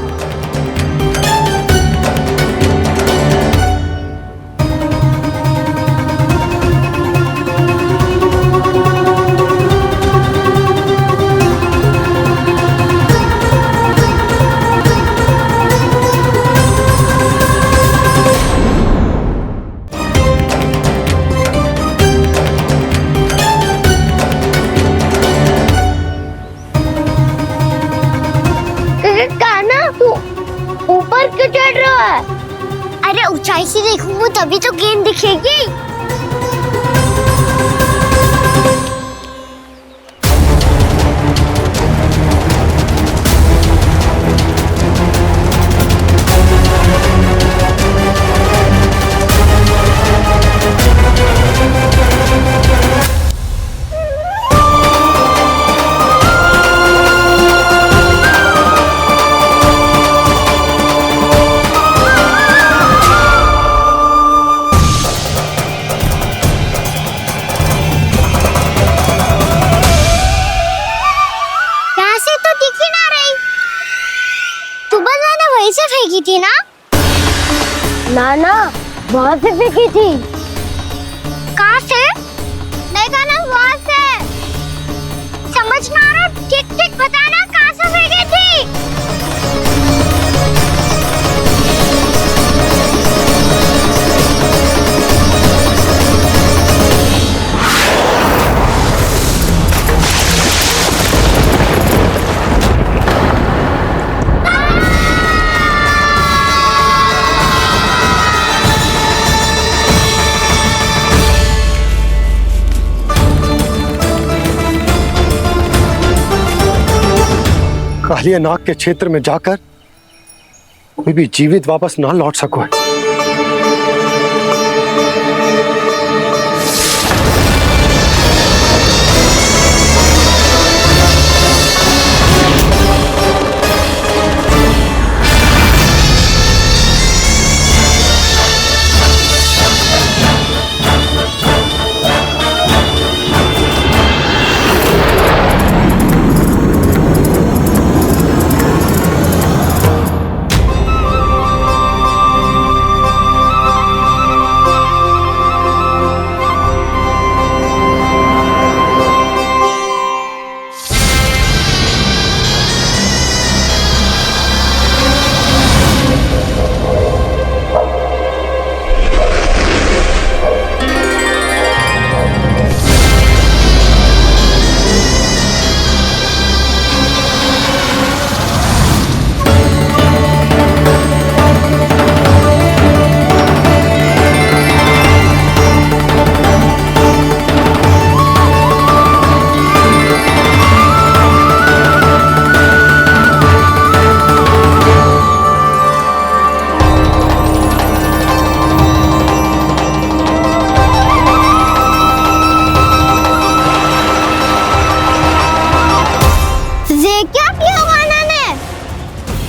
ऊपर क्यों चढ़ रहा है? अरे ऊंचाई से देखूंगा तभी तो गेंद दिखेगी। फेंकी थी ना? ना वहाँ से फेंकी थी। कहाँ से? देखा ना वहाँ से। समझ ना आ रहा, ठीक बताना कहाँ से फेंकी थी? कालिया नाग के क्षेत्र में जाकर कोई भी जीवित वापस ना लौट सको।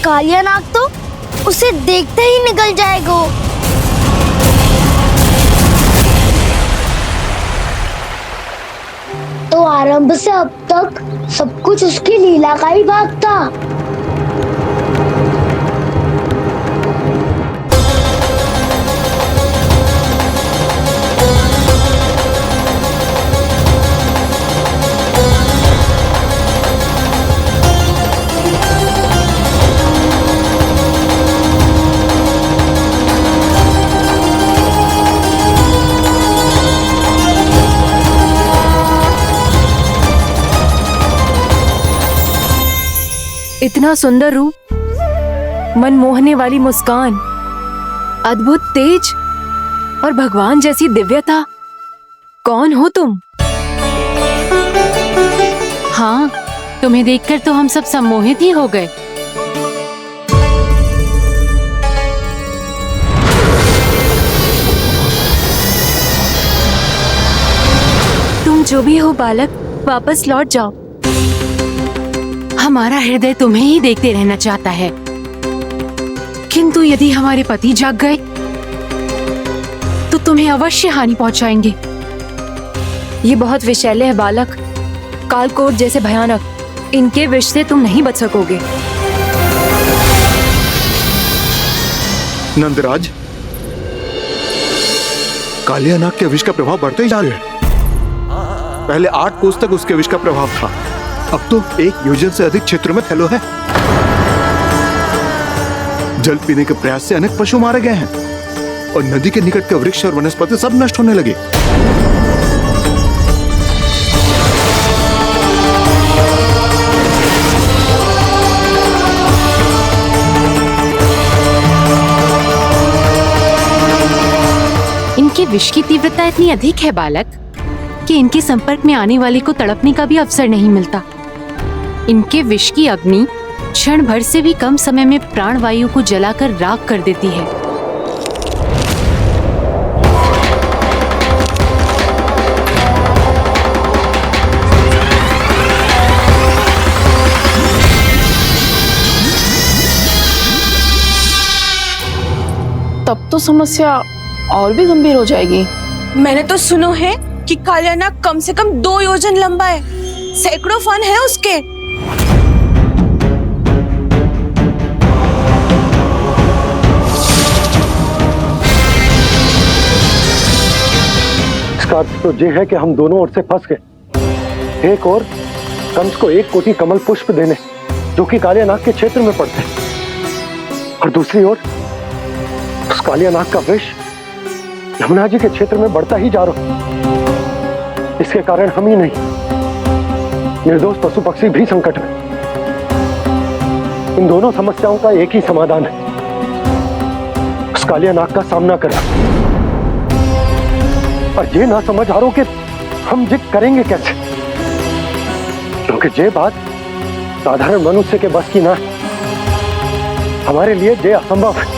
कालिया नाग तो उसे देखते ही निकल जाएगा। तो आरंभ से अब तक सब कुछ उसकी लीला का ही भाग था। इतना सुंदर रूप, मन मोहने वाली मुस्कान, अद्भुत तेज और भगवान जैसी दिव्यता। कौन हो तुम? हाँ, तुम्हें देखकर तो हम सब सम्मोहित ही हो गए। तुम जो भी हो बालक, वापस लौट जाओ। हमारा हृदय तुम्हें ही देखते रहना चाहता है, किंतु यदि हमारे पति जाग गए तो तुम्हें अवश्य हानि पहुंचाएंगे। ये बहुत विषैले है बालक, कालकोट जैसे भयानक। इनके विष से तुम नहीं बच सकोगे। नंदराज, कालिया नाग के विष का प्रभाव बढ़ते ही जा रहा है। पहले 8 कोस तक उसके विष का प्रभाव था, अब तो 1 योजन से अधिक क्षेत्र में फैलो है। जल पीने के प्रयास से अनेक पशु मारे गए हैं और नदी के निकट के वृक्ष और वनस्पति सब नष्ट होने लगे। इनके विष की तीव्रता इतनी अधिक है बालक कि इनके संपर्क में आने वाले को तड़पने का भी अवसर नहीं मिलता। इनके विष की अग्नि क्षण भर से भी कम समय में प्राणवायु को जलाकर राख कर देती है। तब तो समस्या और भी गंभीर हो जाएगी। मैंने तो सुनो है कि कालिया नाग कम से कम 2 योजन लंबा है, सैकड़ों फन है उसके। इसका अर्थ तो ये है कि हम दोनों ओर से फंस गए। एक और कंस को 1 कोटि कमल पुष्प देने जो कि कालिया नाग के क्षेत्र में पड़ते हैं, और दूसरी ओर उस कालिया नाग का विष यमुना जी के क्षेत्र में बढ़ता ही जा रहा। इसके कारण हम ही नहीं, निर्दोष पशु पक्षी भी संकट में। इन दोनों समस्याओं का एक ही समाधान है, उस कालिया नाग का सामना करना। और ये ना समझ आ रहा कि हम ये करेंगे कैसे, क्योंकि ये बात साधारण मनुष्य के बस की ना है। हमारे लिए ये असंभव है।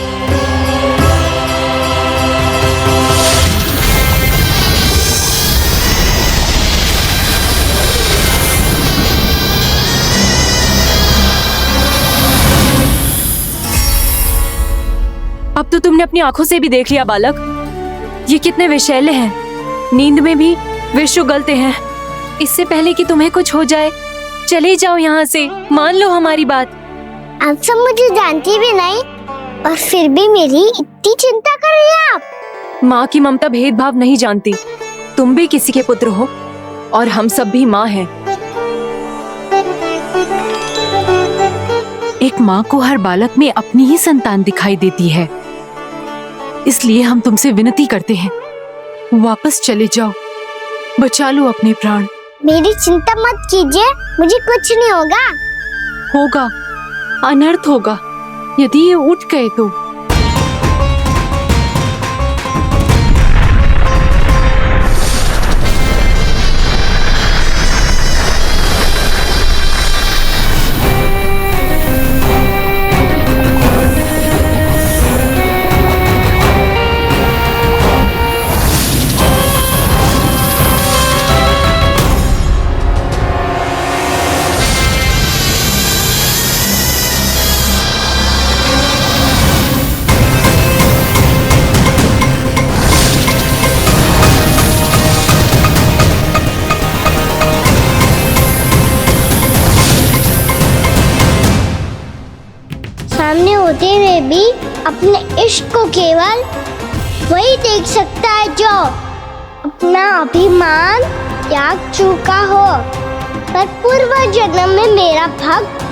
अब तो तुमने अपनी आंखों से भी देख लिया बालक, ये कितने विषैले हैं। नींद में भी विष उगलते हैं। इससे पहले कि तुम्हें कुछ हो जाए, चले जाओ यहाँ से, मान लो हमारी बात। आप सब मुझे जानती भी नहीं और फिर भी मेरी इतनी चिंता कर रही हैं आप। माँ की ममता भेदभाव नहीं जानती। तुम भी किसी के पुत्र हो और हम सब भी माँ हैं। एक माँ को हर बालक में अपनी ही संतान दिखाई देती है, इसलिए हम तुमसे विनती करते हैं, वापस चले जाओ, बचा लो अपने प्राण। मेरी चिंता मत कीजिए, मुझे कुछ नहीं होगा। होगा, अनर्थ होगा यदि ये उठ गए तो। सामने होते हुए भी अपने इश्क को केवल वही देख सकता है जो अपना अभिमान त्याग चुका हो। पर पूर्व जन्म में मेरा भक्त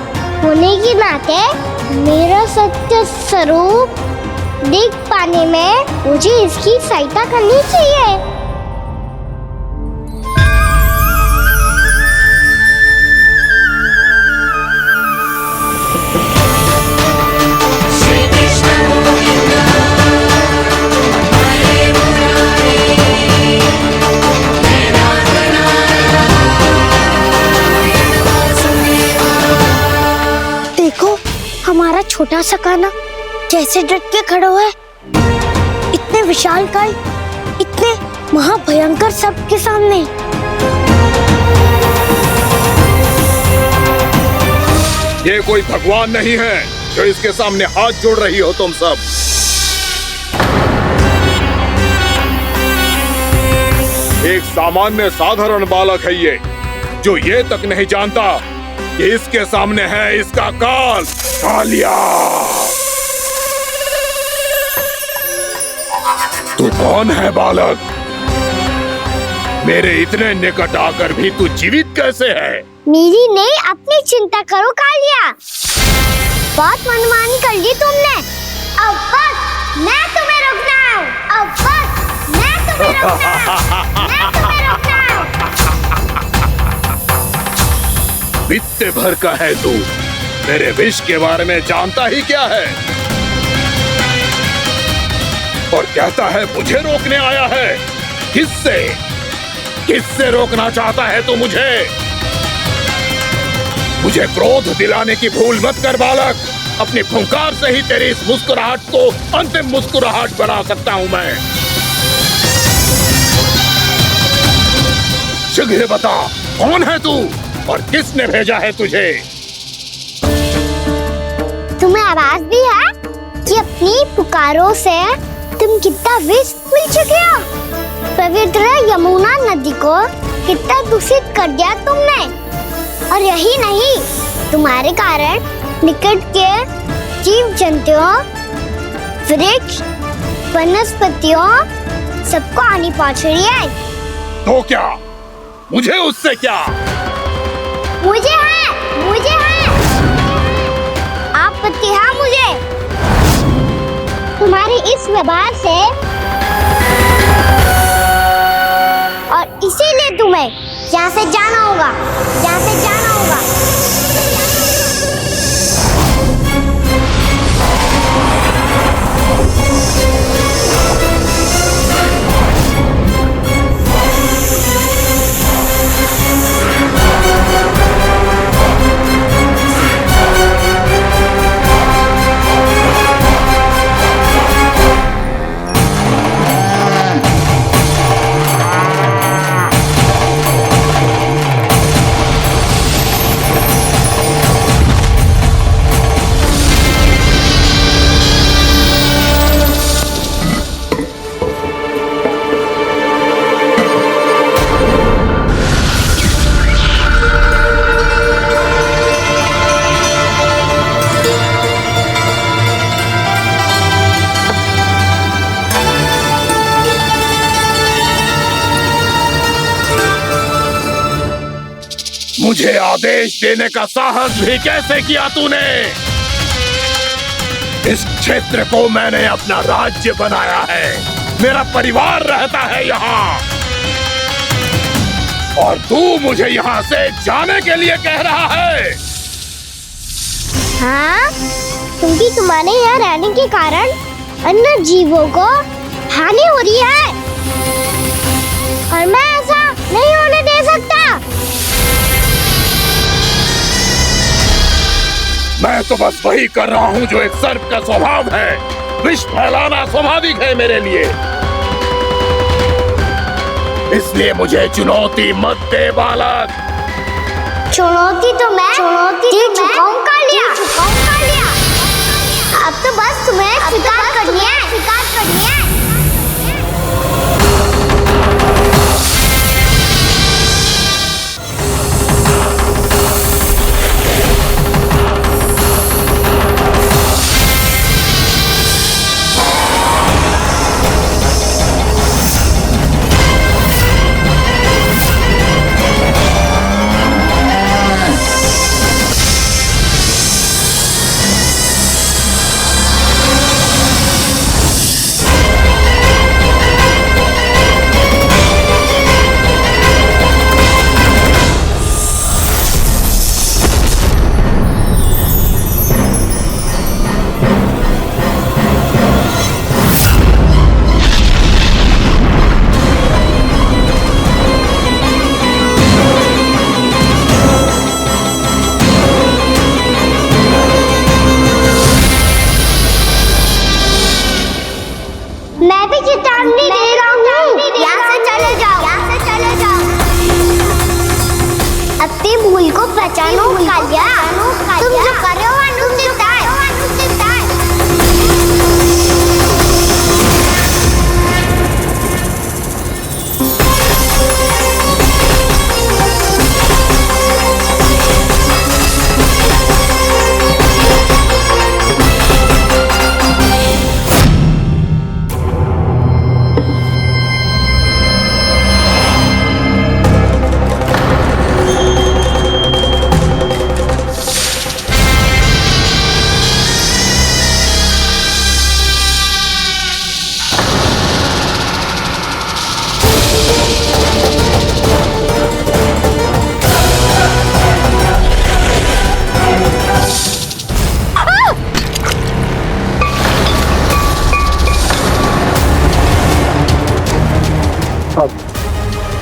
होने के नाते मेरा सत्य स्वरूप देख पाने में मुझे इसकी सहायता करनी चाहिए। देखो हमारा छोटा सा कान्हा कैसे डट के खड़ा हुआ है, इतने विशालकाय, इतने महाभयंकर सबके सामने। ये कोई भगवान नहीं है जो इसके सामने हाथ जोड़ रही हो तुम सब। एक सामान्य साधारण बालक है ये, जो ये तक नहीं जानता कि इसके सामने है इसका काल, कालिया। तू कौन है बालक? मेरे इतने निकट आकर भी तू जीवित कैसे है? मेरी नहीं, अपनी चिंता करो कालिया। बहुत मनमानी कर ली तुमने। अब बस मैं तुम्हें रोकना हूँ। अब बस मैं तुम्हें रोकना हूँ। मैं तुम्हें रोकना हूँ। बित्ते भर का है तू, मेरे विष के बारे में जानता ही क्या है? और कहता है मुझे रोकने आया है। किससे? किससे रोकना चाहता है तू मुझे? मुझे क्रोध दिलाने की भूल मत कर बालक। अपनी फुंकार से ही तेरी इस मुस्कुराहट को अंतिम मुस्कुराहट बना सकता हूं मैं। शीघ्र बता, कौन है तू और किसने भेजा है तुझे? तुम्हें आवाज भी है कि अपनी पुकारों से तुम कितना विष भूल चुके हो। पवित्र यमुना नदी को कितना दूषित कर दिया तुमने। और यही नहीं, तुम्हारे कारण निकट के जीव जंतुओं, वृक्ष, वनस्पतियों सबको हानि पहुंच रही है। तो क्या? मुझे उससे क्या? मुझे है आपत्ति है मुझे तुम्हारे इस व्यवहार से, और इसीलिए तुम्हें यहाँ से जाना होगा, यहाँ से जाना होगा। मुझे आदेश देने का साहस भी कैसे किया तूने? इस क्षेत्र को मैंने अपना राज्य बनाया है, मेरा परिवार रहता है यहाँ, और तू मुझे यहाँ से जाने के लिए कह रहा है? हाँ, क्योंकि तुम्हारे यहाँ रहने के कारण अन्य जीवों को हानि हो रही है, और मैं ऐसा नहीं होने दे सकता। मैं तो बस वही कर रहा हूँ जो एक सर्प का स्वभाव है। विष फैलाना स्वाभाविक है मेरे लिए, इसलिए मुझे चुनौती मत दे बालक। चुनौती तो मैं दे चुका हूँ कालिया। अब तो बस तुम्हें स्वीकार करनी है।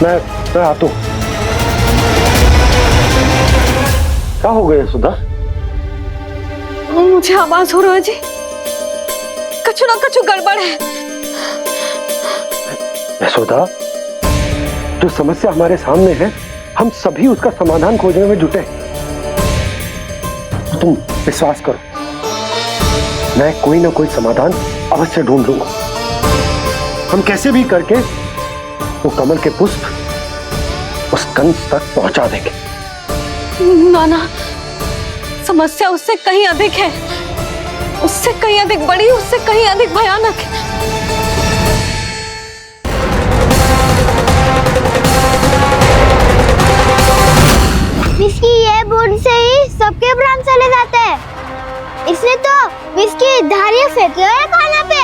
मैं आता हूँ। क्या हो गया सुधा? मुझे आवाज हो रहा है जी, कछु ना कछु गड़बड़ है। यशोदा, जो समस्या हमारे सामने है, हम सभी उसका समाधान खोजने में जुटे हैं। तुम विश्वास करो, मैं कोई ना कोई समाधान अवश्य ढूंढ लूंगा। हम कैसे भी करके वो कमल के पुष्प उस कंस तक पहुंचा देंगे। नाना, समस्या उससे कहीं अधिक है, उससे कहीं अधिक बड़ी, उससे कहीं अधिक भयानक है। विस्की ये बूंद से ही सबके प्राण चले जाते हैं। इसने तो विस्की धारियां फेंकी है खाना पे।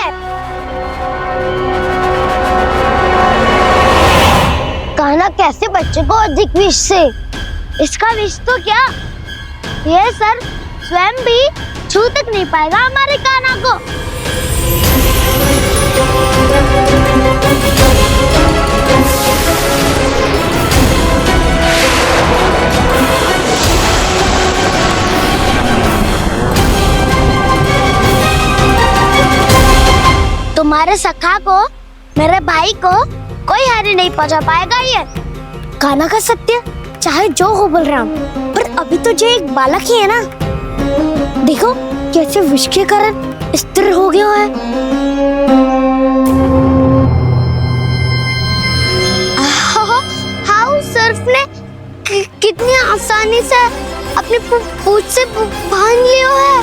कान्हा कैसे बच्चे को अधिक विष से? इसका विष तो क्या, ये सर स्वयं भी छू तक नहीं पाएगा हमारे कान्हा को। तुम्हारे सखा को, मेरे भाई को कोई हानि नहीं पहुंचा पाएगा। ये कान्हा का सत्य चाहे जो हो बलराम, पर अभी तो जो एक बालक ही है ना। देखो कैसे विष के कारण स्थिर हो गया है। हाउ सर्फ ने कितनी आसानी से अपनी पूंछ से बांध लिया है।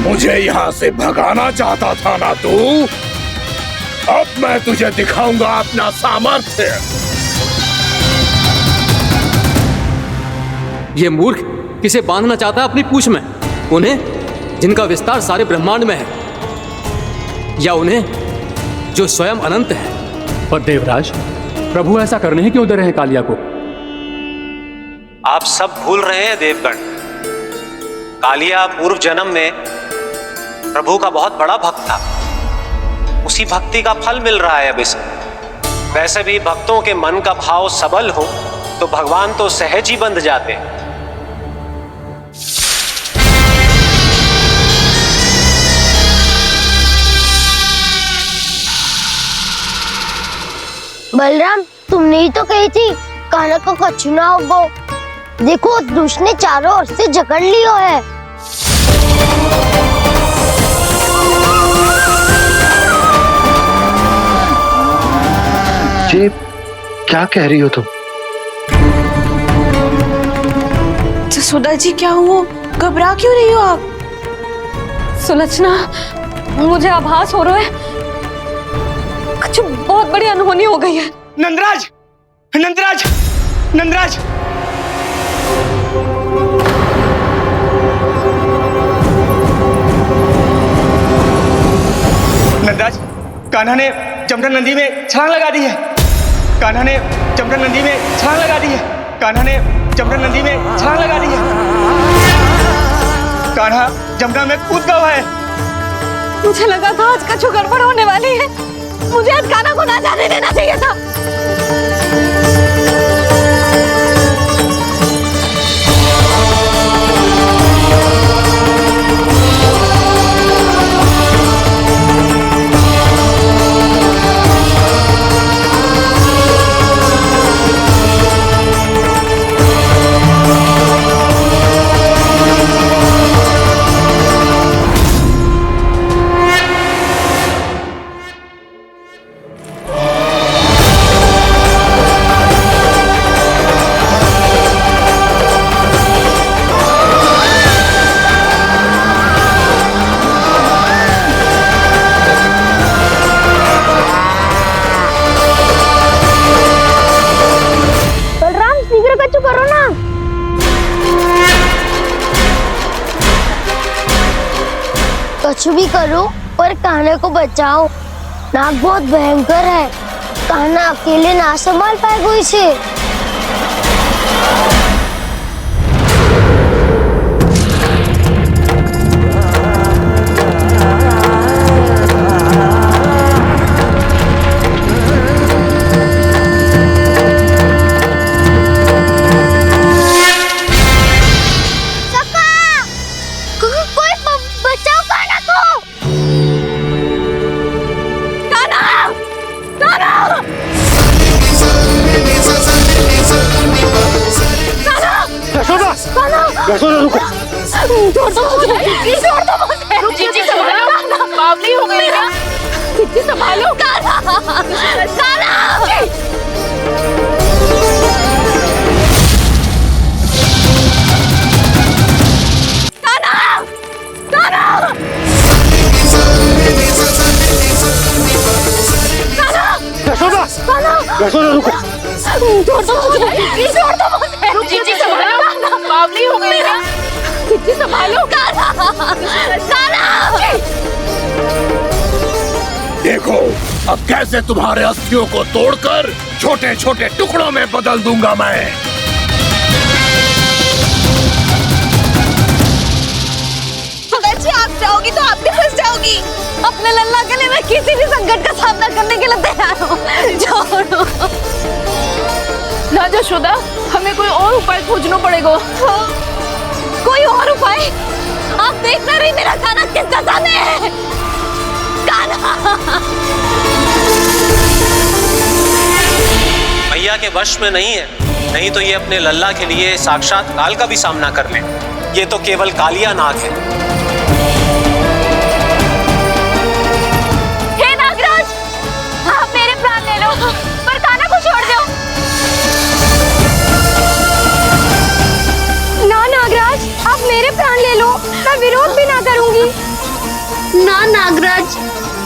मुझे यहाँ से भगाना चाहता था ना तू? अब मैं तुझे दिखाऊंगा अपना सामर्थ्य। ये मूर्ख किसे बांधना चाहता है अपनी पूंछ में? उन्हें जिनका विस्तार सारे ब्रह्मांड में है, या उन्हें जो स्वयं अनंत है? पर देवराज, प्रभु ऐसा करने ही क्यों दे रहे हैं कालिया को? आप सब भूल रहे हैं देवगण, कालिया पूर्व जन्म में प्रभु का बहुत बड़ा भक्त था। उसी भक्ति का फल मिल रहा है अब इसे। वैसे भी भक्तों के मन का भाव सबल हो तो भगवान तो सहज ही बंध जाते हैं। बलराम, तुमने ही तो कही थी कान्हा को कछु ना होगो। देखो दुष्ट ने चारों ओर से जकड़ लियो है। ये क्या कह रही हो तुम? जसोदा जी, क्या हुआ? घबरा क्यों रही हो आप? सुलक्षणा, मुझे आभास हो रहा है कुछ बहुत बड़ी अनहोनी हो गई है। नंदराज, नंदराज, नंदराज! नंदराज, कान्हा ने जमुना नदी में छलांग लगा दी है। कान्हा ने जमुना नदी में छलांग लगा दी है। कान्हा ने जमुना नदी में छलांग लगा दी है। कान्हा जमुना में कूद गया है। मुझे लगा था आज कछु गड़बड़ होने वाली है। मुझे आज कान्हा को ना जाने देना चाहिए था। कुछ भी करो पर कान्हा को बचाओ। नाग बहुत भयंकर है, कान्हा अकेले ना संभाल पाएगा इसे। यशोदा रुको। छोड़ दो मुझे, प्लीज छोड़ दो मुझे। जीजी संभालो, बावली हो गई क्या? जीजी संभालो। कान्हा, कान्हा। यशोदा, यशोदा रुको। छोड़ दो मुझे, प्लीज छोड़ दो मुझे। जीजी संभालो, बावली हो गई क्या? जीजी संभालो। देखो अब कैसे तुम्हारे अस्थियों को तोड़कर छोटे छोटे टुकड़ों में बदल दूंगा मैं। अच्छी आप जाओगी तो आप भी फंस जाओगी। अपने लल्ला के लिए मैं किसी भी संकट का सामना करने के लिए तैयार हूँ। छोड़ो ना यशोदा, हमें कोई और उपाय खोजना पड़ेगा। कोई और उपाय? आप देख ना रही मेरा कान्हा किस दशा में है। कान्हा मैया के वश में नहीं है, नहीं तो ये अपने लल्ला के लिए साक्षात काल का भी सामना कर ले। ये तो केवल कालिया नाग है। हे नागराज, आप मेरे प्राण ले लो पर कान्हा को छोड़ दो। ना नागराज, आप मेरे प्राण ले लो, मैं विरोध भी ना करूंगी। ना नागराज,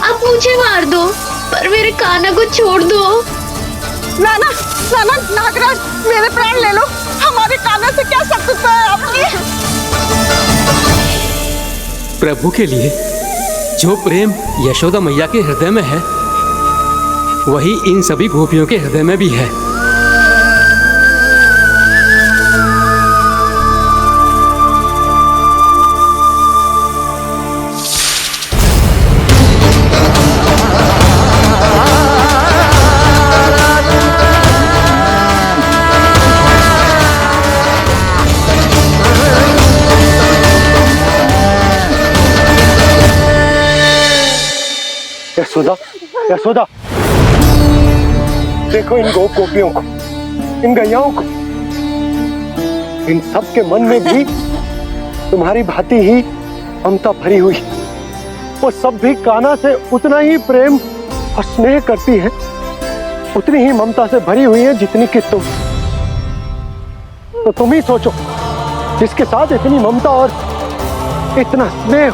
आप मुझे मार दो पर मेरे कान्हा को छोड़ दो। ना ना ना ना नागराज, मेरे प्राण ले लो, हमारे कान्हा से क्या शत्रुता है आपकी? प्रभु के लिए जो प्रेम यशोदा मैया के हृदय में है, वही इन सभी गोपियों के हृदय में भी है। यशोदा, यशोदा, देखो इन गोपियों को, इन गैयाओं को, इन सब के मन में भी तुम्हारी भांति ही ममता भरी हुई। वो सब भी कान्हा से उतना ही प्रेम और स्नेह करती है, उतनी ही ममता से भरी हुई है जितनी कि तुम। तो तुम ही सोचो, जिसके साथ इतनी ममता और इतना स्नेह,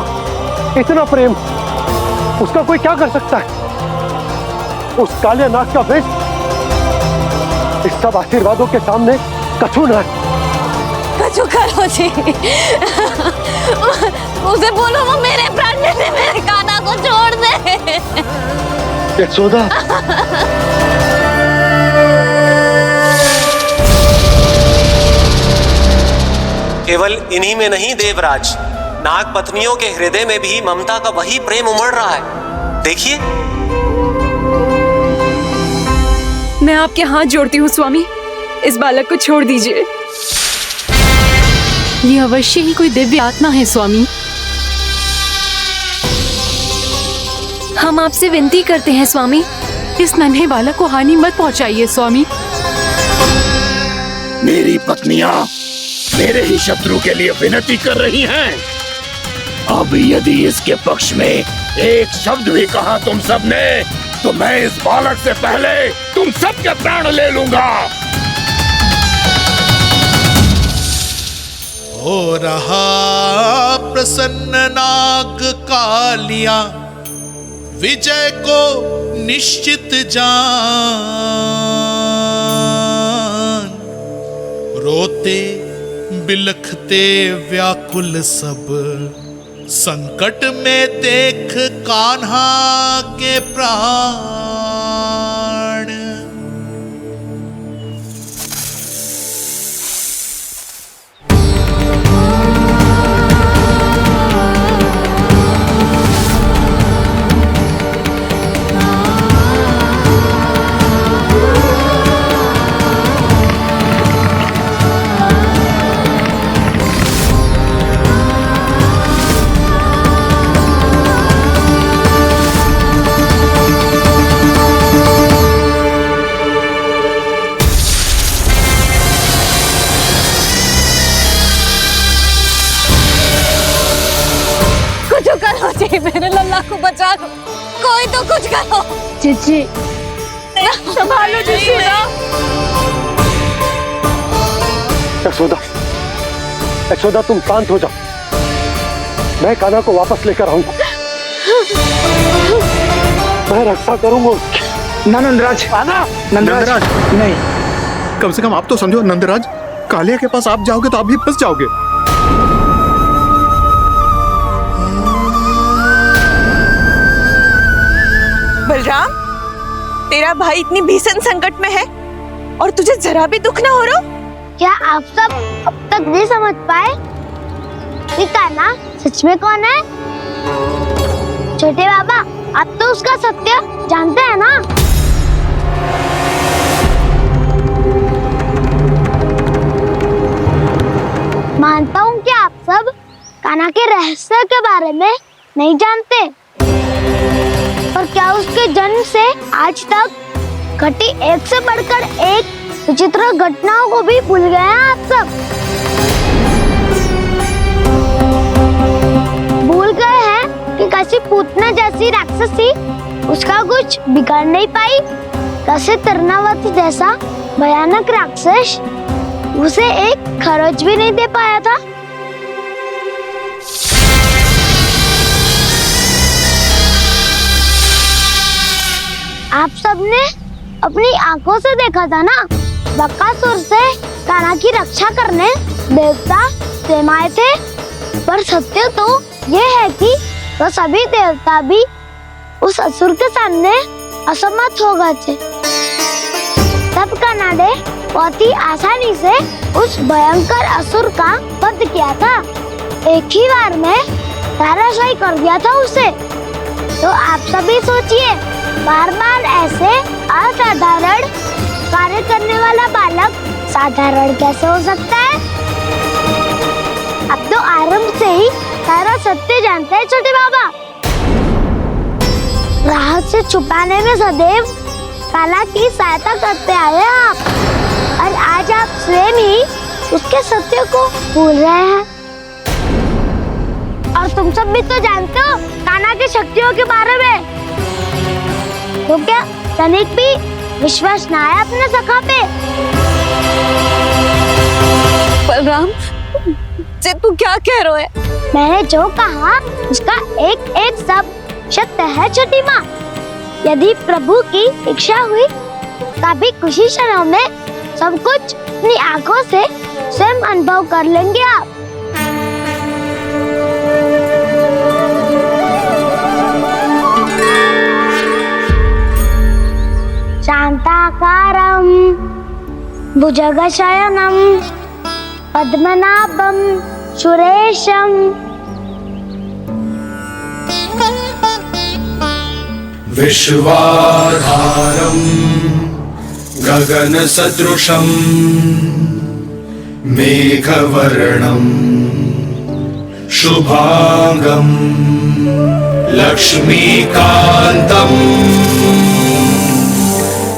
इतना प्रेम, उसका कोई क्या कर सकता है? उस काले नाग का वेश इस सब आशीर्वादों के सामने कछु न है। कछु करो जी। उसे बोलो वो मेरे प्राण ले ले, मेरे कान्हा को छोड़ दे। यशोदा, केवल इन्हीं में नहीं देवराज, नाग पत्नियों के हृदय में भी ममता का वही प्रेम उमड़ रहा है। देखिए। मैं आपके हाथ जोड़ती हूँ स्वामी, इस बालक को छोड़ दीजिए। ये अवश्य ही कोई दिव्य आत्मा है स्वामी। हम आपसे विनती करते हैं स्वामी, इस नन्हे बालक को हानि मत पहुंचाइए स्वामी। मेरी पत्नियां मेरे ही शत्रु के लिए विनती कर रही हैं। अब यदि इसके पक्ष में एक शब्द भी कहा तुम सबने, तो मैं इस बालक से पहले तुम सबके प्राण ले लूंगा। हो रहा प्रसन्न नाग कालिया, विजय को निश्चित जान। रोते बिलखते व्याकुल सब, संकट में देख कान्हा के प्राण। जी मेरे लल्ला को बचा लो, कोई तो कुछ करो। जीजी संभालो जीजी। यशोदा, यशोदा तुम शांत हो जाओ, मैं कान्हा को वापस लेकर आऊंगा, मैं रक्षा करूंगा उसकी। ना नंदराज, नंदराज नहीं, कम से कम आप तो समझो नंदराज, कालिया के पास आप जाओगे तो आप भी फंस जाओगे। बलराम, तेरा भाई इतनी भीषण संकट में है और तुझे जरा भी दुख ना हो रहा? क्या आप सब अब तक नहीं समझ पाए कि कान्हा सच में कौन है? छोटे बाबा, आप तो उसका सत्य जानते हैं ना? मानता हूँ कि आप सब कान्हा के रहस्य के बारे में नहीं जानते, पर क्या उसके जन्म से आज तक घटी एक से बढ़कर एक विचित्र घटनाओं को भी भूल गए हैं आप सब? भूल गए हैं कि कैसी पूतना जैसी राक्षसी उसका कुछ बिगाड़ नहीं पाई, कैसे तरनावती जैसा भयानक राक्षस उसे एक खरोच भी नहीं दे पाया था। आप सबने अपनी आंखों से देखा था ना, बकासुर से कान्हा की रक्षा करने देवता स्वयं आए थे, पर सत्य तो ये है कि वो सभी देवता भी उस असुर के सामने असमर्थ हो गए थे। तब कान्हा ने बहुत ही आसानी से उस भयंकर असुर का वध किया था, एक ही बार में धराशायी कर दिया था उसे। तो आप सभी सोचिए, बार बार ऐसे असाधारण कार्य करने वाला बालक साधारण कैसे हो सकता है? अब तो आरंभ से ही सारा सत्य जानते हैं छोटे बाबा। रहस्य छुपाने में सदैव कान्हा की सहायता करते आए हैं आप, और आज आप स्वयं ही उसके सत्य को भूल रहे हैं। और तुम सब भी तो जानते हो कान्हा की शक्तियों के बारे में, तो क्या तनिक भी विश्वास ना है अपने सखा पे? बलराम, तू क्या कह रहे है? मैंने जो कहा उसका एक एक शब्द सत्य है छोटी माँ। यदि प्रभु की इच्छा हुई तभी कुछ ही क्षणों में सब कुछ अपनी आंखों से स्वयं अनुभव कर लेंगे आप। शांताकारं भुजगशयनं पद्मनाभं सुरेशं विश्वाधारं गगनसदृशं मेघवर्णं शुभांगं लक्ष्मीकान्तं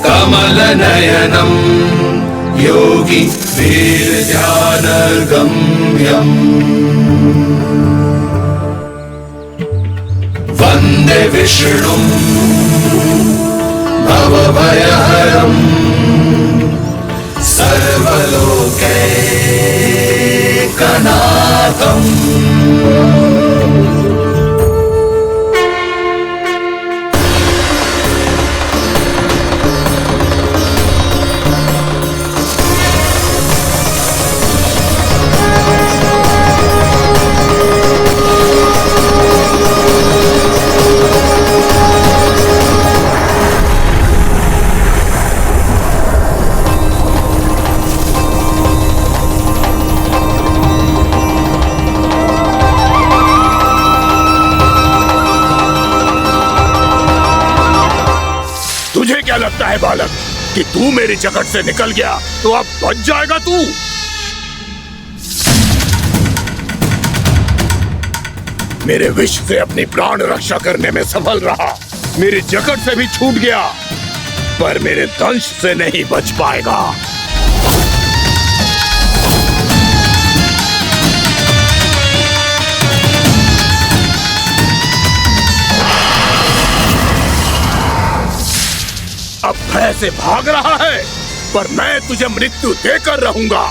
कमलनयनं योगी वीरध्यानगम्यं वन्दे विष्णुं भवभयहरं सर्वलोकैकनाथम्। तुझे क्या लगता है बालक कि तू मेरी जकड़ से निकल गया तो अब बच जाएगा तू? मेरे विष से अपनी प्राण रक्षा करने में सफल रहा, मेरी जकड़ से भी छूट गया, पर मेरे दंश से नहीं बच पाएगा। अब भय से भाग रहा है, पर मैं तुझे मृत्यु देकर रहूंगा।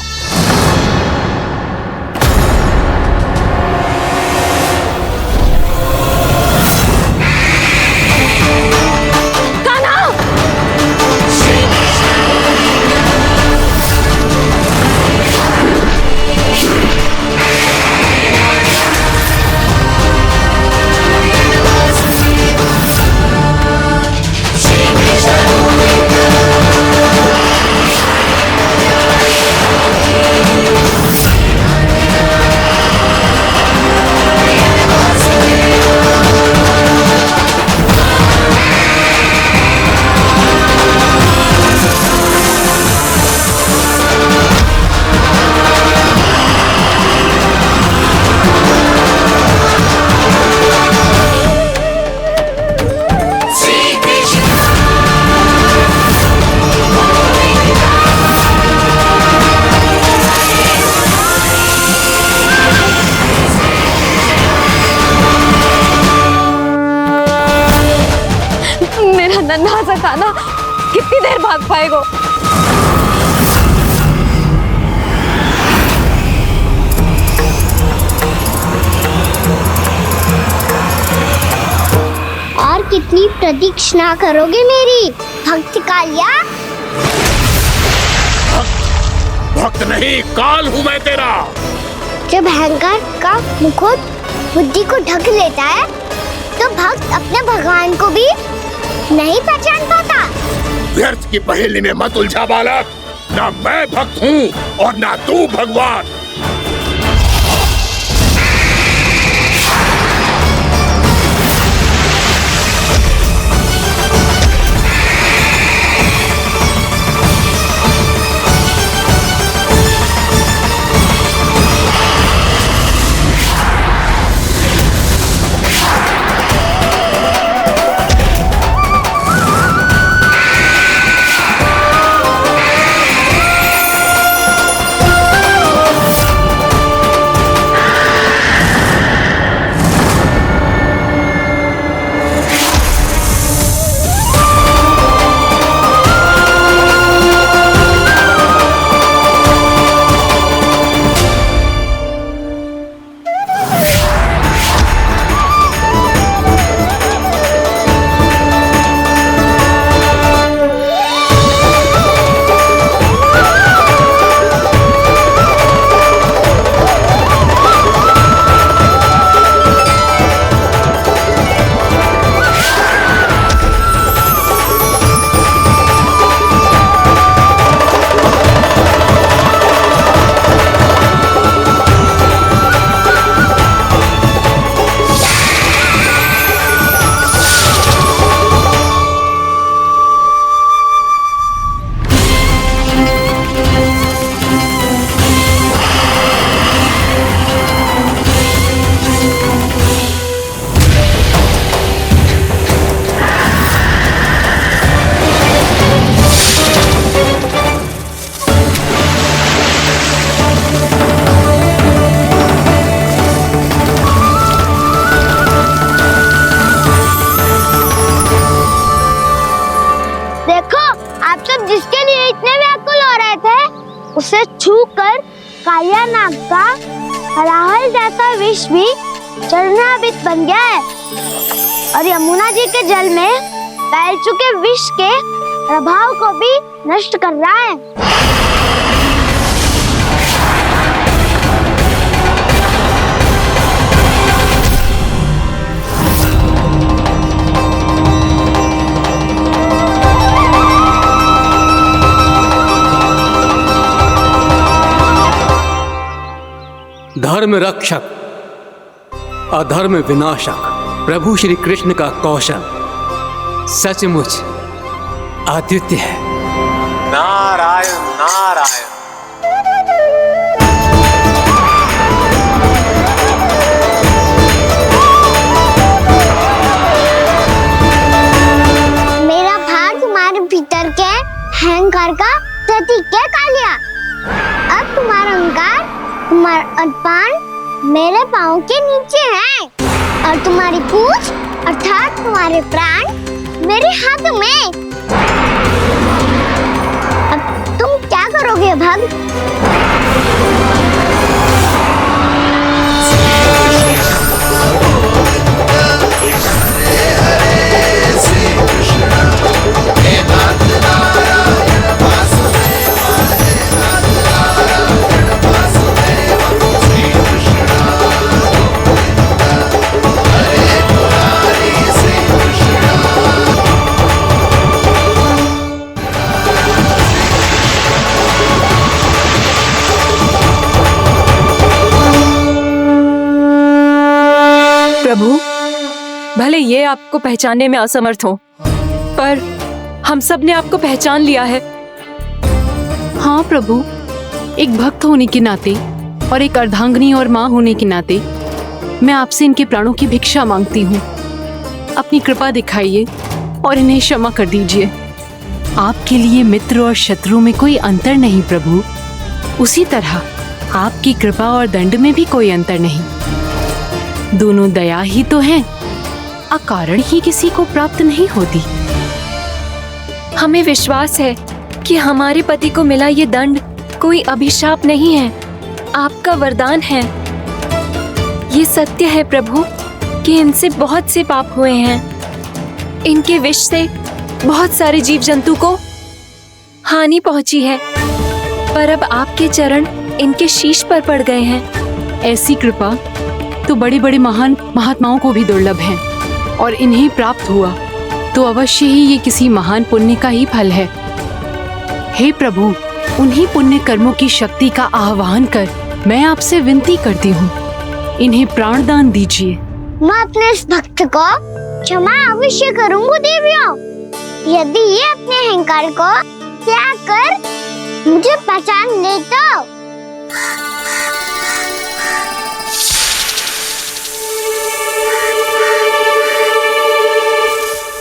नन्हा सा कान्हा कितनी देर भाग पाएगा? और कितनी प्रतीक्षा करोगे मेरी भक्त कालिया? भक्त नहीं, काल हूँ मैं तेरा। जब अहंकार का मुकुट बुद्धि को ढक लेता है तो भक्त अपने भगवान को भी नहीं पहचान पाता। व्यर्थ की पहेली में मत उलझा बालक। ना मैं भक्त हूँ और ना तू भगवान। उसे छूकर कालिया नाग का हलाहल जैसा विष भी चरणामृत बन गया है और यमुना जी के जल में फैल चुके विष के प्रभाव को भी नष्ट कर रहा है। धर्म रक्षक अधर्म विनाशक प्रभु श्री कृष्ण का कौशल सचमुच अद्वितीय है। नारायण नारायण। मेरा भाग तुम्हारे भीतर के अहंकार का प्रतीक है कालिया। अब तुम्हारा अहंकार, तुम्हारा अनपान मेरे पाँव के नीचे है और तुम्हारी पूंछ अर्थात तुम्हारे प्राण मेरे हाथ में। अब तुम क्या करोगे भक्त? प्रभु, भले ये आपको पहचानने में असमर्थ हो, पर हम सब ने आपको पहचान लिया है। हाँ प्रभु, एक भक्त होने के नाते और एक अर्धांगिनी और माँ होने के नाते मैं आपसे इनके प्राणों की भिक्षा मांगती हूँ। अपनी कृपा दिखाइए और इन्हें क्षमा कर दीजिए। आपके लिए मित्र और शत्रु में कोई अंतर नहीं प्रभु। उसी तरह आपकी कृपा और दंड में भी कोई अंतर नहीं। दोनों दया ही तो हैं, अकारण ही किसी को प्राप्त नहीं होती। हमें विश्वास है कि हमारे पति को मिला ये दंड कोई अभिशाप नहीं है, आपका वरदान है। ये सत्य है प्रभु कि इनसे बहुत से पाप हुए हैं। इनके विष से बहुत सारे जीव जंतु को हानि पहुंची है, पर अब आपके चरण इनके शीश पर पड़ गए हैं। ऐसी कृपा तो बड़े बड़े महान महात्माओं को भी दुर्लभ है, और इन्हें प्राप्त हुआ तो अवश्य ही ये किसी महान पुण्य का ही फल है। हे प्रभु, उन्हीं पुण्य कर्मों की शक्ति का आह्वान कर मैं आपसे विनती करती हूँ, इन्हें प्राणदान दीजिए। मैं अपने इस भक्त को क्षमा अवश्य करूंगी देवियों, यदि ये अपने अहंकार को त्याग कर मुझे पहचान ले तो।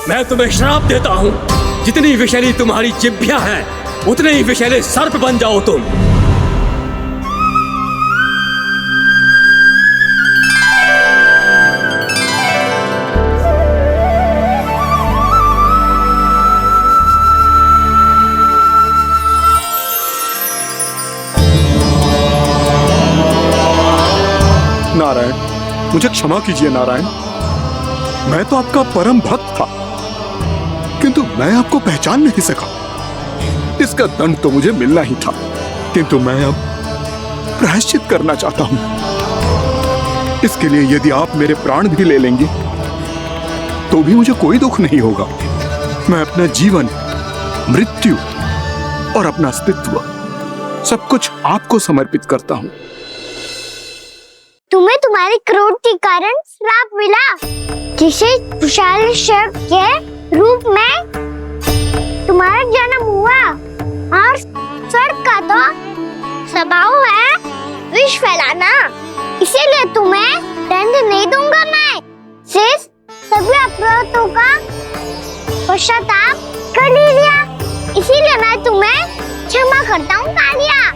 मैं तुम्हें श्राप देता हूँ, जितनी विषैली तुम्हारी जिह्वा है उतने ही विषैले सर्प बन जाओ तुम। नारायण, मुझे क्षमा कीजिए नारायण। मैं तो आपका परम भक्त था, किंतु मैं आपको पहचान नहीं सका। इसका दंड तो मुझे मिलना ही था, किंतु मैं अब प्रायश्चित करना चाहता हूं। इसके लिए यदि आप मेरे प्राण भी ले लेंगे तो भी मुझे कोई दुख नहीं होगा। मैं अपना जीवन, मृत्यु और अपना अस्तित्व सब कुछ आपको समर्पित करता हूं। तुम्हें तुम्हारी क्रोध के कारण श्राप मिला, जिसे विशाल सर्प के रूप में तुम्हारा जन्म हुआ, और सर्प का तो स्वभाव है विष फैलाना। इसीलिए तुम्हें दंड नहीं दूंगा मैं, सिर्फ सभी अपराधों का पश्चाताप कर लिया। इसीलिए मैं तुम्हें क्षमा करता हूँ कालिया।